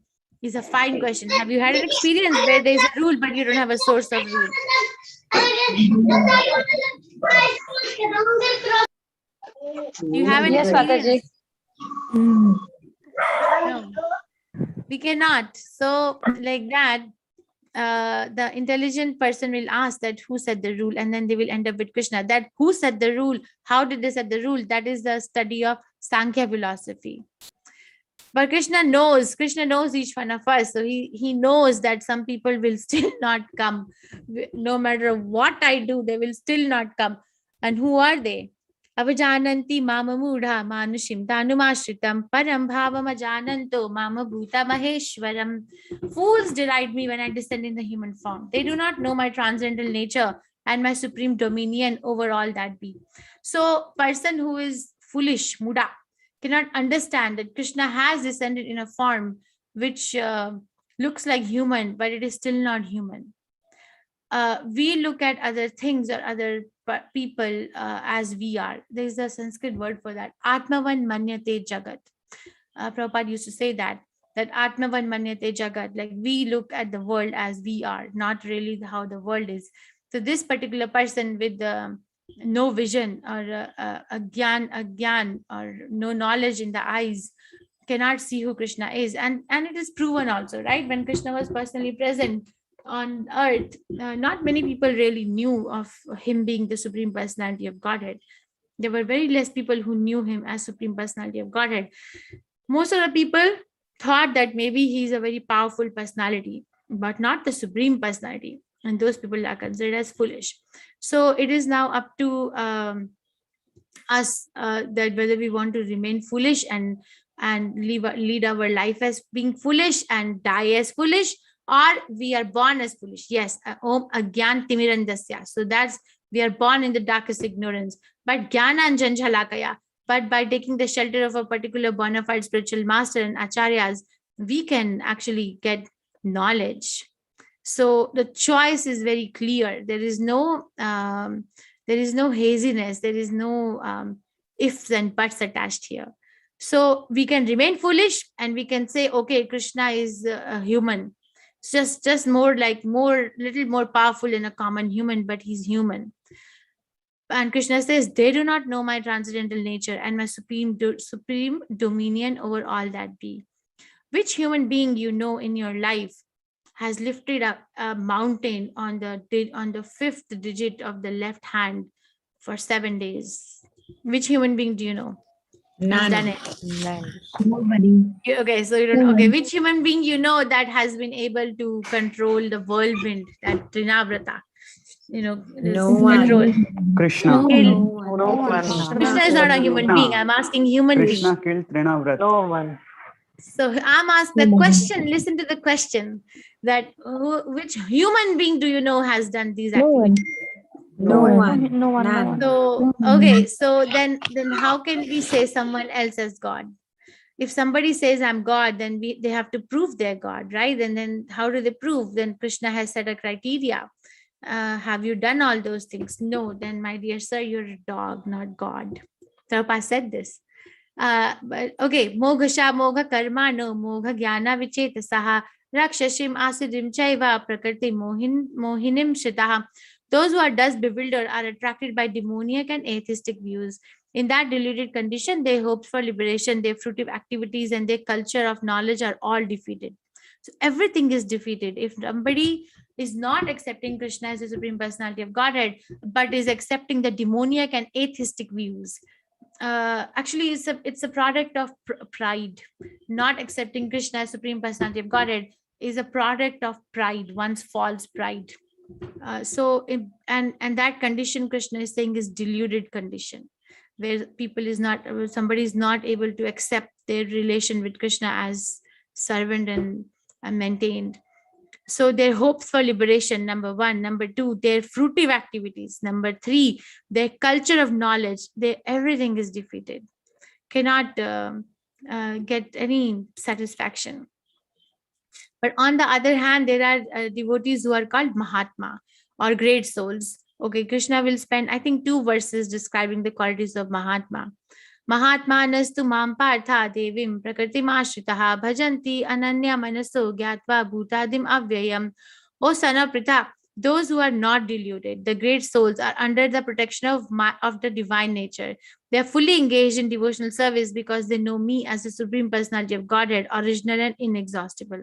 is a fine question. Have you had an experience where there's a rule, but you don't have a source of rule? You haven't. Yes, Mataji. No, we cannot. So like that, the intelligent person will ask that who set the rule, and then they will end up with Krishna. That who set the rule? How did they set the rule? That is the study of Sankhya philosophy. But Krishna knows each one of us. So he knows that some people will still not come. No matter what I do, they will still not come. And who are they? Avajananti mama mudha manushim tanumashritam param bhavam ajananto mama bhuta maheshwaram. Fools deride me when I descend in the human form. They do not know my transcendental nature and my supreme dominion over all that be. So, person who is foolish, muda, cannot understand that Krishna has descended in a form which looks like human, but it is still not human. We look at other things or other people as we are. There is a Sanskrit word for that. Atmavan manyate jagat. Prabhupada used to say that Atmavan manyate jagat, like we look at the world as we are, not really how the world is. So this particular person with no vision or a gyan or no knowledge in the eyes cannot see who Krishna is. And it is proven also, right? When Krishna was personally present on earth, not many people really knew of him being the Supreme Personality of Godhead. There were very less people who knew him as Supreme Personality of Godhead. Most of the people thought that maybe he's a very powerful personality, but not the Supreme Personality. And those people are considered as foolish. So it is now up to us that whether we want to remain foolish and lead our life as being foolish and die as foolish, or we are born as foolish. Yes, om agyan timirandasya. So that's, we are born in the darkest ignorance. But jnana and janjhalakaya. But by taking the shelter of a particular bona fide spiritual master and acharyas, we can actually get knowledge. So the choice is very clear. There is no haziness. There is no ifs and buts attached here. So we can remain foolish and we can say, okay, Krishna is a human. It's just little more powerful than a common human, but he's human. And Krishna says, they do not know my transcendental nature and my supreme dominion over all that be. Which human being you know in your life has lifted up a mountain on the fifth digit of the left hand for 7 days? Which human being do you know? Has done it? Nobody. Okay, so you don't know. Okay, which human being you know that has been able to control the whirlwind, that Trinavrata? No one. Control. Krishna. No one. Krishna is not a human being. I'm asking human Krishna being. killed Trinavrata. No one. So I'm asked the question. Listen to the question. That which human being do you know has done these activities? No one. No one. None. So okay, so then how can we say someone else as God? If somebody says I'm God, then they have to prove they're God, right? And then how do they prove? Then Krishna has set a criteria. Have you done all those things? No. Then my dear sir, you're a dog, not God. Prabhupada said this. But okay, moghasha mogha karma no mogha jnana vichetasaha rakshashim asidim chaiva prakriti mohinim shitaha. Those who are thus bewildered are attracted by demoniac and atheistic views. In that deluded condition, their hopes for liberation, their fruitive activities, and their culture of knowledge are all defeated. So everything is defeated. If somebody is not accepting Krishna as the Supreme Personality of Godhead, but is accepting the demoniac and atheistic views, actually it's a product of pride. Not accepting Krishna as Supreme Personality of Godhead is a product of pride, one's false pride. And that condition Krishna is saying is deluded condition, where somebody is not able to accept their relation with Krishna as servant and maintained. So their hopes for liberation, number one. Number two, their fruitive activities. Number three, their culture of knowledge. Everything is defeated. Cannot get any satisfaction. But on the other hand, there are devotees who are called Mahatma or great souls. Okay, Krishna will spend, I think, 2 verses describing the qualities of Mahatma. Mahatma nastu mam partha devim prakritim ashritaha bhajanti ananya manaso gyatva bhutadim avyayam. O son of Pritha, those who are not deluded, the great souls, are under the protection of the divine nature. They are fully engaged in devotional service because they know me as the Supreme Personality of Godhead, original and inexhaustible.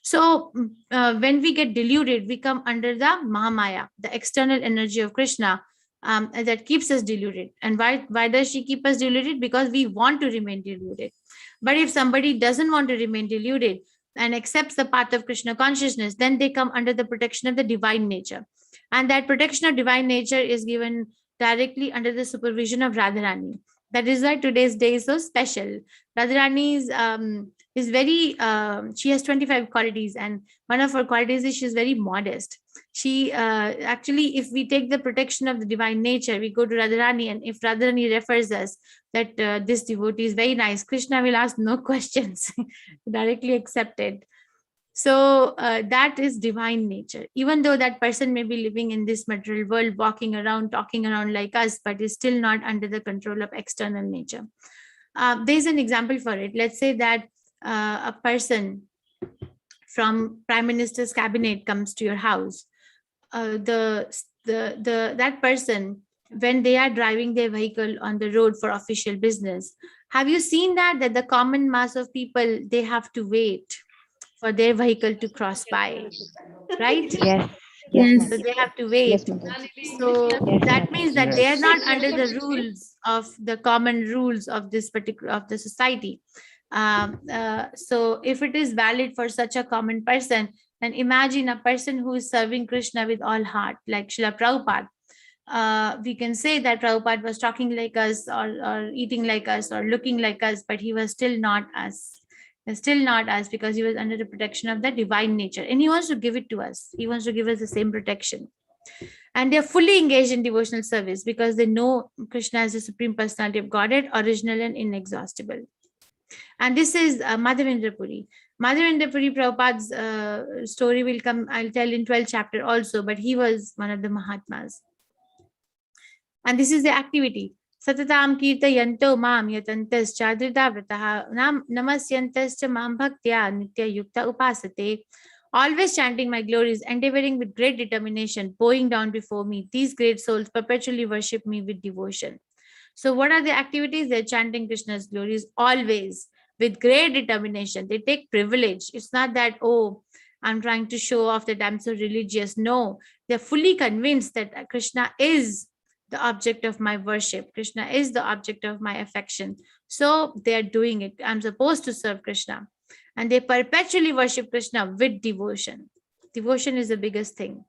So when we get deluded, we come under the Mahamaya, the external energy of Krishna, that keeps us deluded. And why does she keep us deluded? Because we want to remain deluded. But if somebody doesn't want to remain deluded and accepts the path of Krishna consciousness, then they come under the protection of the divine nature. And that protection of divine nature is given directly under the supervision of Radharani. That is why today's day is so special. Radharani is very, she has 25 qualities, and one of her qualities is she's very modest. She actually, if we take the protection of the divine nature, we go to Radharani, and if Radharani refers us that this devotee is very nice, Krishna will ask no questions, directly accept it. So that is divine nature. Even though that person may be living in this material world, walking around, talking around like us, but is still not under the control of external nature. There's an example for it. Let's say that a person from Prime Minister's cabinet comes to your house. That person, when they are driving their vehicle on the road for official business, have you seen that the common mass of people, they have to wait for their vehicle to cross by, right? Yes. Yes. So they have to wait. Yes, Mataji. So that means that they are Yes. not under the rules of the common rules of this particular of the society. So if it is valid for such a common person, then imagine a person who is serving Krishna with all heart, like Srila Prabhupada. We can say that Prabhupada was talking like us, or eating like us, or looking like us, but he was still not us. Still not us, because he was under the protection of the divine nature, and he wants to give it to us. He wants to give us the same protection. And they're fully engaged in devotional service because they know Krishna as the Supreme Personality of Godhead, original and inexhaustible. And this is Madhavendra Puri. Madhavendra Puri, Prabhupada's story will come, I'll tell in 12th chapter also, but he was one of the Mahatmas. And this is the activity. Satatam kirtayanto mam yatantas chadrida vrataha namasyantas mam bhaktya nitya yukta upasate. Always chanting my glories, endeavoring with great determination, bowing down before me. These great souls perpetually worship me with devotion. So what are the activities? They're chanting Krishna's glories always with great determination. They take privilege. It's not that, oh, I'm trying to show off that I'm so religious. No, they're fully convinced that Krishna is the object of my worship. Krishna is the object of my affection. So they're doing it. I'm supposed to serve Krishna. And they perpetually worship Krishna with devotion. Devotion is the biggest thing.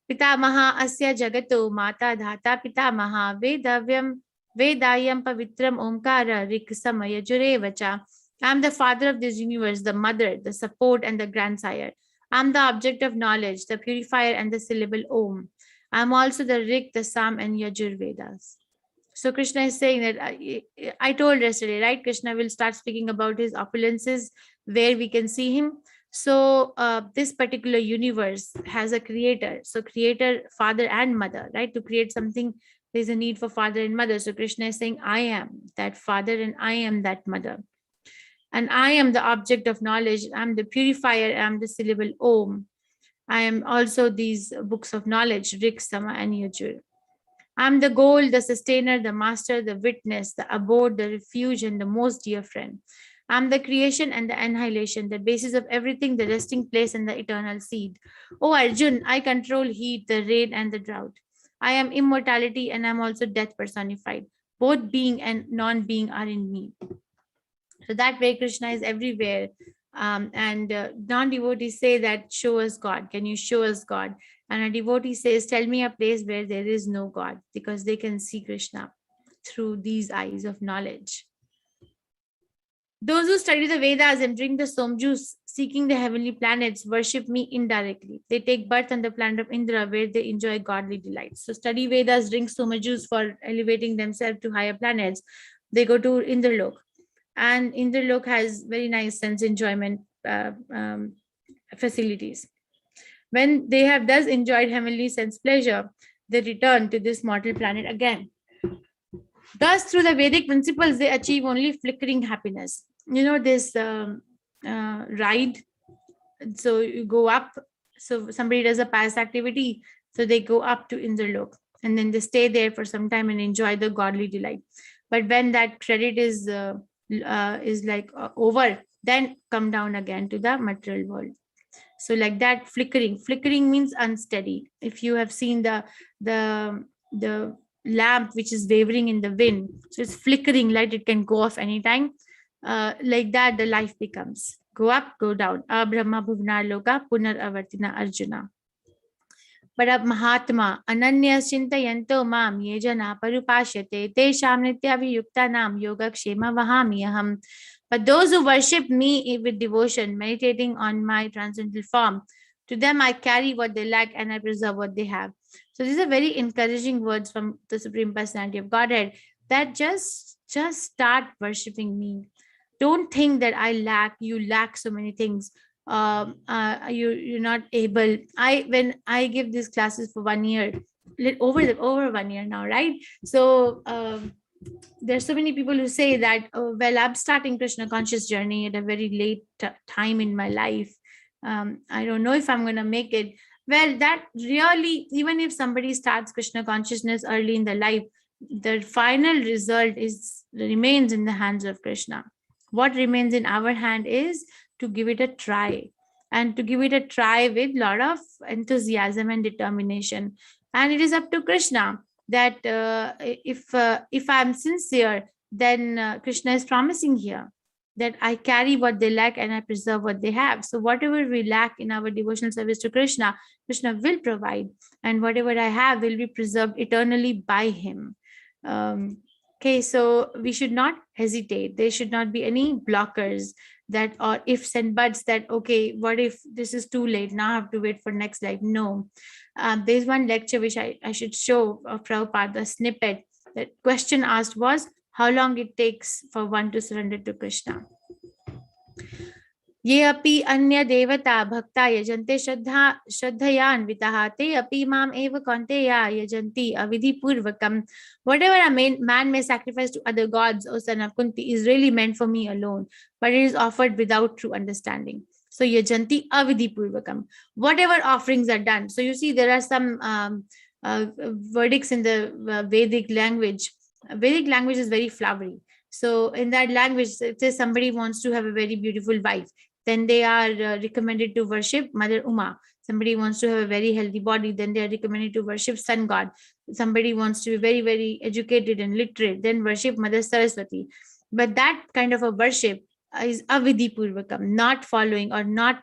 Pitamaha asya jagato mata dhata pitamaha vedayam pavitram omkara riksamaya jurevacha. I'm the father of this universe, the mother, the support, and the grandsire. I'm the object of knowledge, the purifier, and the syllable Om. I'm also the Rik, the Sam, and Yajur Vedas. So Krishna is saying that I told yesterday, right? Krishna will start speaking about his opulences, where we can see him. So this particular universe has a creator. So creator, father and mother, right? To create something, there's a need for father and mother. So Krishna is saying, I am that father and I am that mother. And I am the object of knowledge. I'm the purifier. I'm the syllable Om. I am also these books of knowledge, Rik, Sama, and Yajur. I'm the goal, the sustainer, the master, the witness, the abode, the refuge, and the most dear friend. I'm the creation and the annihilation, the basis of everything, the resting place, and the eternal seed. Oh Arjun, I control heat, the rain, and the drought. I am immortality, and I'm also death personified. Both being and non-being are in me. So that way Krishna is everywhere. Non-devotees say that, show us God. Can you show us God? And a devotee says, tell me a place where there is no God, because they can see Krishna through these eyes of knowledge. Those who study the Vedas and drink the Som juice, seeking the heavenly planets, worship me indirectly. They take birth on the planet of Indra, where they enjoy godly delights. So study Vedas, drink Soma juice for elevating themselves to higher planets. They go to Indralok. And Indralok has very nice sense enjoyment facilities. When they have thus enjoyed heavenly sense pleasure, they return to this mortal planet again. Thus, through the Vedic principles, they achieve only flickering happiness. You know, this ride, so you go up, so somebody does a past activity, so they go up to Indralok, and then they stay there for some time and enjoy the godly delight. But when that credit is over, then come down again to the material world. So like that, flickering means unsteady. If you have seen the lamp which is wavering in the wind, so it's flickering, like it can go off anytime. Like that, the life becomes go up, go down. Abrahma bhuvna loka punar avartina Arjuna. but a Mahatma, Ananya Chintayanto Mam, Yejana Parupashyate, Tesham Nityabhiyuktanam Yogakshema Vahamyaham. But those who worship me with devotion, meditating on my transcendental form, to them I carry what they lack and I preserve what they have. So these are very encouraging words from the Supreme Personality of Godhead, that just start worshiping me. Don't think that you lack so many things. You're not able. When I give these classes for 1 year, over 1 year now, right? So there's so many people who say that, oh, well, I'm starting Krishna conscious journey at a very late time in my life. I don't know if I'm going to make it. Well, that really, even if somebody starts Krishna consciousness early in their life, the final result remains in the hands of Krishna. What remains in our hand is to give it a try, and to give it a try with a lot of enthusiasm and determination. And it is up to Krishna that if I'm sincere, then Krishna is promising here that I carry what they lack and I preserve what they have. So whatever we lack in our devotional service to Krishna, Krishna will provide, and whatever I have will be preserved eternally by him. Okay, so we should not hesitate. There should not be any blockers that, or ifs and buts, that, okay, what if this is too late? Now I have to wait for next life. No. There's one lecture which I should show of Prabhupada, the snippet. The question asked was, how long it takes for one to surrender to Krishna. Ye api anya devata bhakta yajante shraddhayanvitaha te api mam eva kaunteya yajanti avidhi purvakam. Whatever a man may sacrifice to other gods, O son of Kunti, is really meant for me alone, but it is offered without true understanding. So yajanti avidhi purvakam. Whatever offerings are done. So you see, there are some verdicts in the Vedic language. Vedic language is very flowery. So in that language, it says somebody wants to have a very beautiful wife, then they are recommended to worship Mother Uma. Somebody wants to have a very healthy body, then they are recommended to worship Sun God. Somebody wants to be very, very educated and literate, then worship Mother Saraswati. But that kind of a worship is avidhi purvakam, not following or not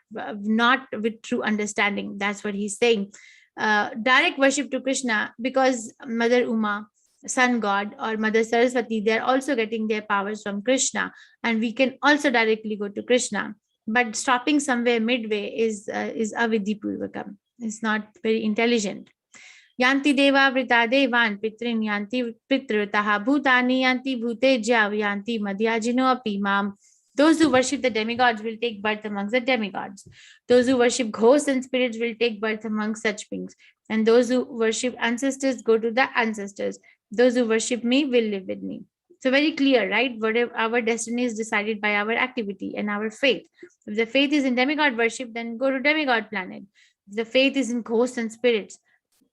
with true understanding. That's what he's saying. Direct worship to Krishna, because Mother Uma, Sun God, or Mother Saraswati, they're also getting their powers from Krishna, and we can also directly go to Krishna. But stopping somewhere midway is avidhi purvakam. It's not very intelligent. Yanti deva vrita devan pitrin yanti pitrutaha bhutani yanti bhutejya yanti madhyajino api mam. Those who worship the demigods will take birth amongst the demigods. Those who worship ghosts and spirits will take birth amongst such beings. And those who worship ancestors go to the ancestors. Those who worship me will live with me. So very clear, right? Whatever our destiny is decided by our activity and our faith. If the faith is in demigod worship, then go to demigod planet. If the faith is in ghosts and spirits,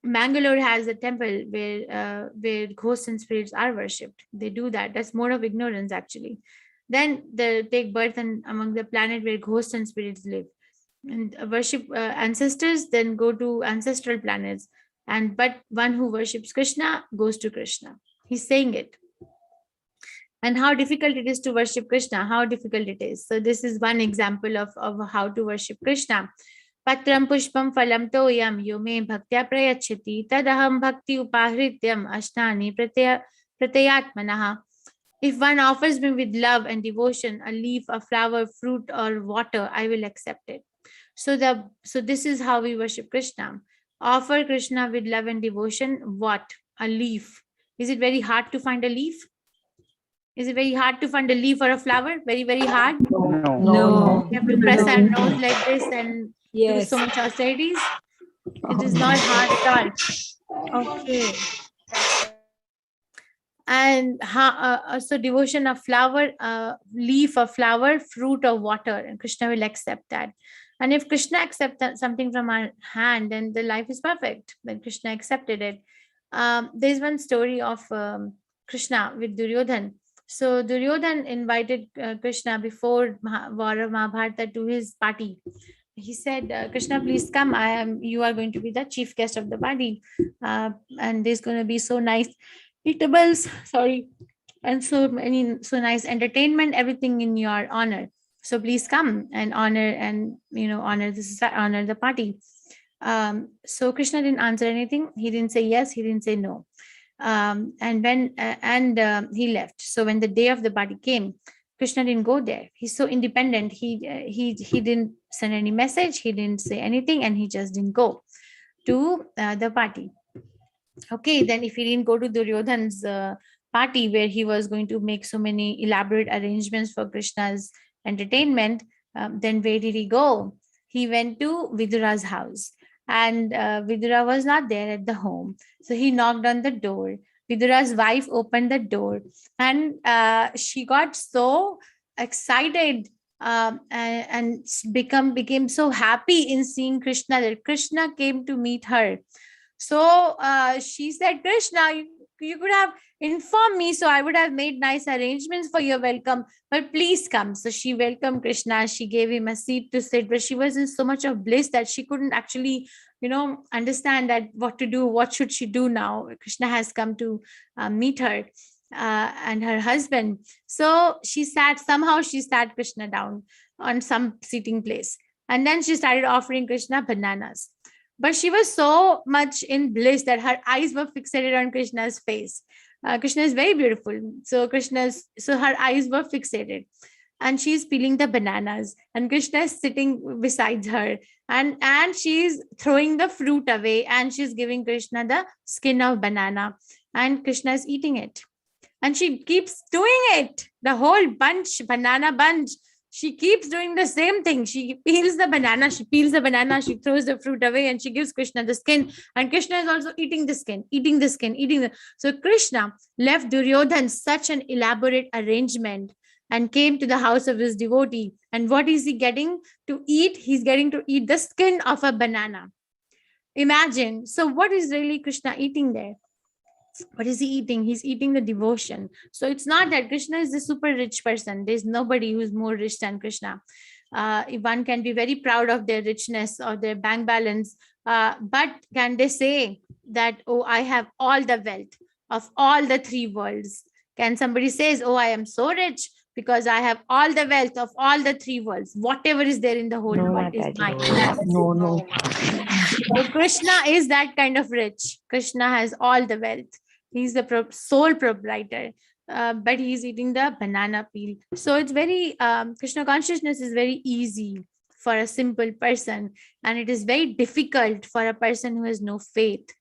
Mangalore has a temple where ghosts and spirits are worshipped. They do that. That's more of ignorance, actually. Then they take birth among the planet where ghosts and spirits live, and worship ancestors. Then go to ancestral planets. But one who worships Krishna goes to Krishna. He's saying it. And how difficult it is to worship Krishna, how difficult it is. So this is one example of how to worship Krishna. Patram pushpam phalam toyam yume bhaktya prayachati tadaham bhakti upahrityam ashnani pratayatmanaha. If one offers me with love and devotion a leaf, a flower, fruit, or water, I will accept it. So this is how we worship Krishna. Offer Krishna with love and devotion. What? A leaf. Is it very hard to find a leaf? Is it very hard to find a leaf or a flower? Very, very hard? No. We have to press our nose like this and do so much austerities. It is not hard at all. Okay. And so devotion of flower, leaf of flower, fruit or water, and Krishna will accept that. And if Krishna accepts something from our hand, then the life is perfect. Then Krishna accepted it. There's one story of Krishna with Duryodhan. So Duryodhan invited Krishna before War of Mahabharata to his party. He said, Krishna, please come. You are going to be the chief guest of the party. And there's going to be so nice eatables, and so nice entertainment, everything in your honor. So please come and honor the party. So Krishna didn't answer anything. He didn't say yes. He didn't say no. And he left. So when the day of the party came, Krishna didn't go there. He's so independent. He didn't send any message. He didn't say anything, and he just didn't go to the party. Okay, then if he didn't go to Duryodhan's party where he was going to make so many elaborate arrangements for Krishna's entertainment, then where did he go? He went to Vidura's house, and Vidura was not there at the home. So he knocked on the door. Vidura's wife opened the door, and she got so excited and became so happy in seeing Krishna that Krishna came to meet her. So she said, Krishna, you could have informed me, so I would have made nice arrangements for your welcome, but please come. So she welcomed Krishna. She gave him a seat to sit, but she was in so much of bliss that she couldn't actually, understand that what to do. What should she do now? Krishna has come to meet her and her husband. So somehow she sat Krishna down on some seating place. And then she started offering Krishna bananas. But she was so much in bliss that her eyes were fixated on Krishna's face. Krishna is very beautiful. So her eyes were fixated. And she's peeling the bananas. And Krishna is sitting beside her. And she's throwing the fruit away. And she's giving Krishna the skin of banana. And Krishna is eating it. And she keeps doing it. The whole banana bunch. She keeps doing the same thing. She peels the banana, she throws the fruit away, and she gives Krishna the skin. And Krishna is also eating the skin. So Krishna left Duryodhan such an elaborate arrangement and came to the house of his devotee. And what is he getting to eat? He's getting to eat the skin of a banana. Imagine. So what is really Krishna eating there? What is he eating? He's eating the devotion. So it's not that Krishna is a super rich person. There's nobody who's more rich than Krishna. One can be very proud of their richness or their bank balance. But can they say that, oh, I have all the wealth of all the three worlds? Can somebody say, oh, I am so rich because I have all the wealth of all the three worlds? Whatever is there in the whole world is mine. No. So Krishna is that kind of rich. Krishna has all the wealth. He's the sole proprietor, but he's eating the banana peel. So it's very, Krishna consciousness is very easy for a simple person, and it is very difficult for a person who has no faith.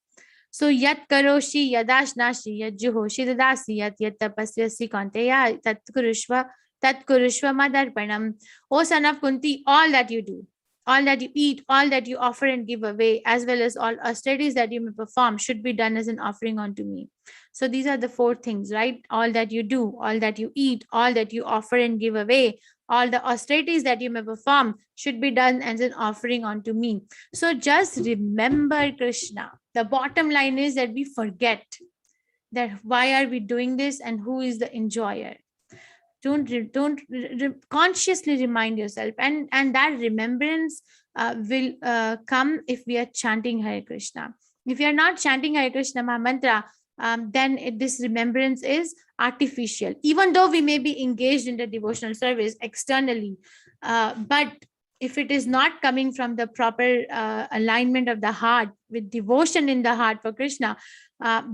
So yat karoshi yadashnashi yat juhoshi dadasi yat tapasyasi konteya tat kurushva madarpanam. O son of Kunti, all that you do, all that you eat, all that you offer and give away, as well as all austerities that you may perform, should be done as an offering unto me. So these are the four things, right? All that you do, all that you eat, all that you offer and give away, all the austerities that you may perform should be done as an offering unto me. So just remember Krishna. The bottom line is that we forget that why are we doing this and who is the enjoyer. Don't consciously remind yourself, and that remembrance will come if we are chanting Hare Krishna. If you are not chanting Hare Krishna Mahamantra, then this remembrance is artificial, even though we may be engaged in the devotional service externally. But if it is not coming from the proper alignment of the heart with devotion in the heart for Krishna,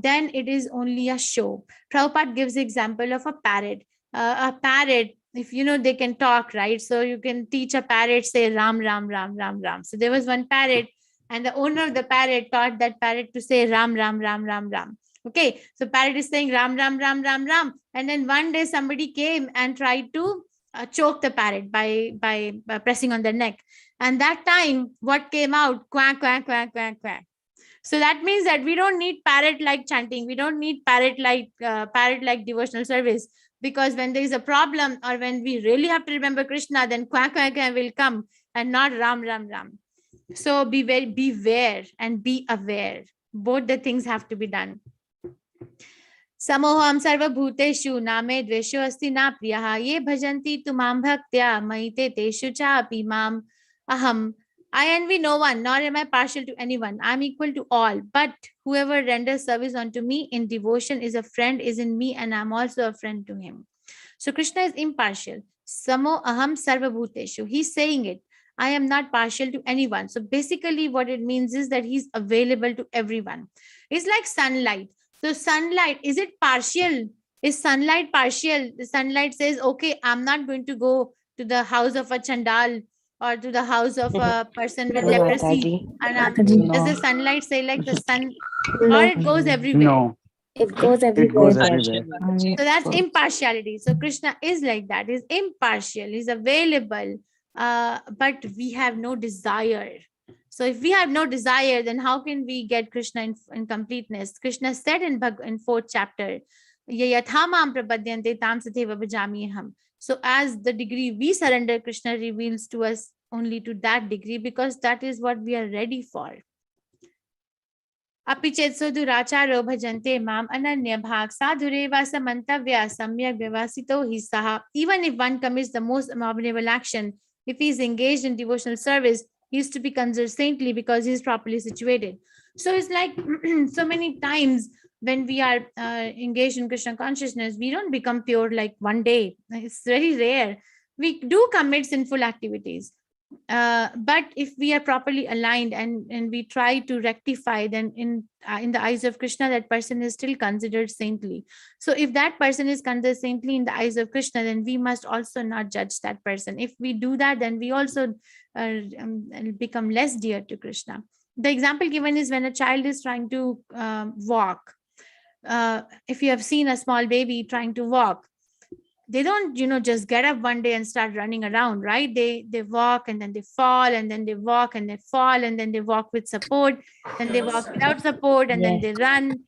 then it is only a show. Prabhupada gives the example of a parrot. A parrot, if they can talk, right? So you can teach a parrot, say Ram, Ram, Ram, Ram, Ram. So there was one parrot, and the owner of the parrot taught that parrot to say Ram, Ram, Ram, Ram, Ram. Okay, so parrot is saying Ram, Ram, Ram, Ram, Ram. And then one day somebody came and tried to choke the parrot by pressing on the neck. And that time, what came out? Quack, quack, quack, quack, quack. So that means that we don't need parrot-like chanting. We don't need parrot-like devotional service. Because when there is a problem or when we really have to remember Krishna, then quack, quack, quack will come and not Ram, Ram, Ram. So beware and be aware. Both the things have to be done. Samoham sarva bhuteshu name dvesho asti na priyaha ye bhajanti tumam bhaktya maite teshu chapi mam aham. I envy no one, nor am I partial to anyone. I am equal to all. But whoever renders service unto me in devotion is a friend, is in me, and I am also a friend to him. So Krishna is impartial. Samo aham sarva bhuteshu. He's saying it. I am not partial to anyone. So basically what it means is that he's available to everyone. It's like sunlight. So sunlight, is it partial? Is sunlight partial? The sunlight says, okay, I'm not going to go to the house of a chandal or to the house of a person with leprosy. And does the sunlight say like the sun, or it goes everywhere? No, It goes it goes everywhere. everywhere. So that's impartiality. So Krishna is like that. He's impartial. He's available, but we have no desire. So if we have no desire, then how can we get Krishna in completeness? Krishna said in 4th chapter, "Ye yathamam prapadyante tam satheva bhajami ham." So as the degree we surrender, Krishna reveals to us only to that degree, because that is what we are ready for. Apichet soduracharo bhajante mam ananya bhag sadhureva samantavya samyak vyavasito hi saha. Even if one commits the most abominable action, if he is engaged in devotional service, he is to be considered saintly because he is properly situated. So it's like so many times when we are engaged in Krishna consciousness, we don't become pure like one day. It's very rare. We do commit sinful activities. But if we are properly aligned and we try to rectify, then in the eyes of Krishna, that person is still considered saintly. So if that person is considered saintly in the eyes of Krishna, then we must also not judge that person. If we do that, then we also become less dear to Krishna. The example given is when a child is trying to walk. If you have seen a small baby trying to walk, they don't, just get up one day and start running around, right? They walk and then they fall, and then they walk and they fall, and then they walk with support, then they walk without support, and then they run,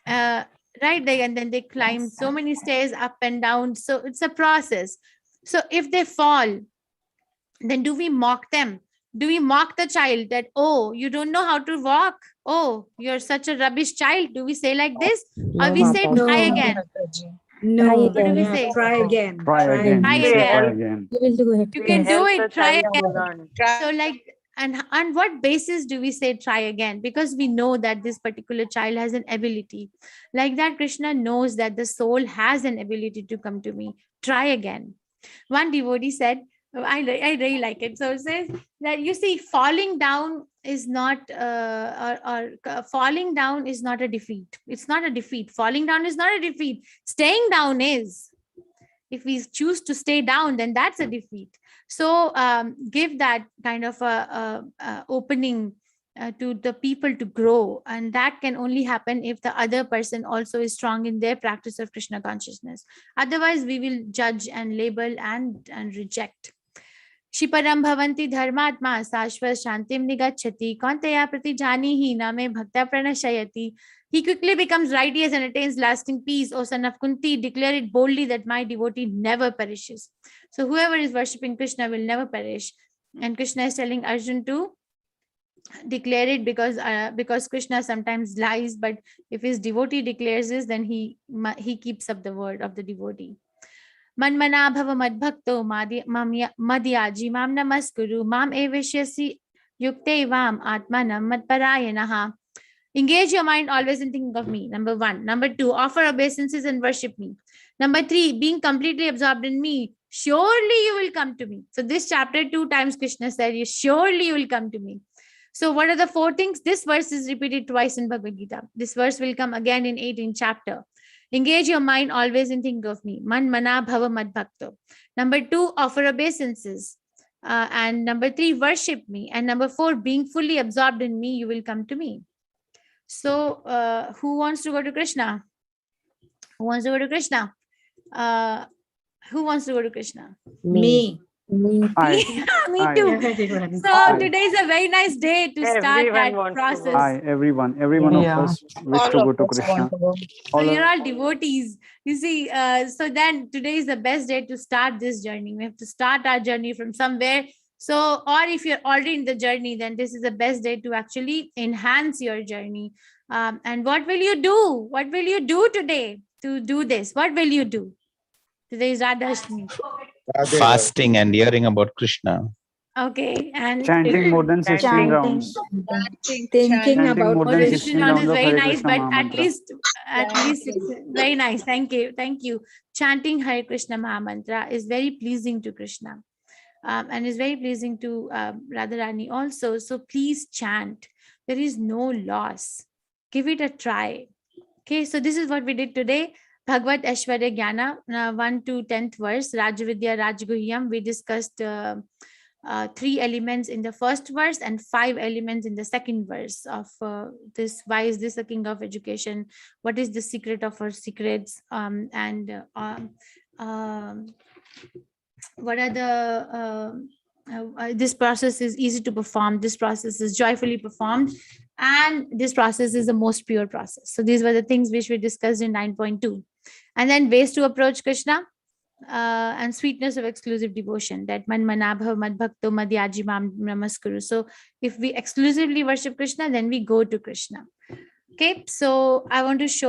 right? And then they climb so many stairs up and down. So it's a process. So if they fall, then do we mock them? Do we mock the child that, oh, you don't know how to walk? Oh, you're such a rubbish child. Do we say like this? Or we say, try again? No, What do we say? try again. Try again. Try You say again. try again. You will do it. You can do Help the it, try child again. learn. So like, and on what basis do we say try again? Because we know that this particular child has an ability. Like that, Krishna knows that the soul has an ability to come to me. Try again. One devotee said, I really like it. So it says that, you see, falling down is not falling down is not a defeat. It's not a defeat. Falling down is not a defeat. Staying down is. If we choose to stay down, then that's a defeat. So give that kind of a opening to the people to grow, and that can only happen if the other person also is strong in their practice of Krishna consciousness. Otherwise, we will judge and label and reject. Shiparam bhavanti dharmatma sashva shantim nigachati kaunteya pratijanihi name bhakta pranashayati. He quickly becomes righteous and attains lasting peace. O son of Kunti, declare it boldly that my devotee never perishes. So whoever is worshipping Krishna will never perish. And Krishna is telling Arjun to declare it, because Krishna sometimes lies, but if his devotee declares this, then he keeps up the word of the devotee. Manmana bhava madbhakto madhyaji mam namaskuru mam evishyasi yukte vam atmanam madparayanaha. Engage your mind always in thinking of me. Number 1. Number 2, offer obeisances and worship me. Number 3, being completely absorbed in me. Surely you will come to me. So this chapter 2 times Krishna said, surely you will come to me. So what are the 4 things? This verse is repeated twice in Bhagavad Gita. This verse will come again in 18th chapter. Engage your mind always in thinking of me. Man mana bhava madbhakto. Number 2, offer obeisances. And number 3, worship me. And number 4, being fully absorbed in me, you will come to me. So who wants to go to Krishna? Who wants to go to Krishna? Who wants to go to Krishna? Me. I. Me I. too. Everyone. So today is a very nice day to start Everyone that wants to process. go. I. Everyone of us wish to go to Krishna. So All you're of- all devotees. You see, so then today is the best day to start this journey. We have to start our journey from somewhere. So, or if you're already in the journey, then this is the best day to actually enhance your journey. And what will you do? What will you do today to do this? What will you do? Today is Radhashtami. Fasting and hearing about Krishna. Okay. And chanting more than 16 Chanting. rounds. Thinking Chanting about more Oh, than the 16 16 rounds is rounds of very Hare nice, Krishna but Mahamantra. at least it's very nice. Thank you. Chanting Hare Krishna Mahamantra is very pleasing to Krishna. and is very pleasing to Radharani also. So please chant. There is no loss. Give it a try. Okay, so this is what we did today. Bhagavad Aishwarya Jnana, 1 to 10th verse, Rajavidya Rajguhyam. We discussed 3 elements in the first verse and 5 elements in the second verse of this. Why is this a king of education? What is the secret of our secrets? What are the this process is easy to perform, this process is joyfully performed, and this process is the most pure process. So these were the things which we discussed in 9.2. And then ways to approach Krishna, and sweetness of exclusive devotion, that man manabhav mad bhakto madhyaji mam namaskuru. So if we exclusively worship Krishna, then we go to Krishna. Okay, so I want to show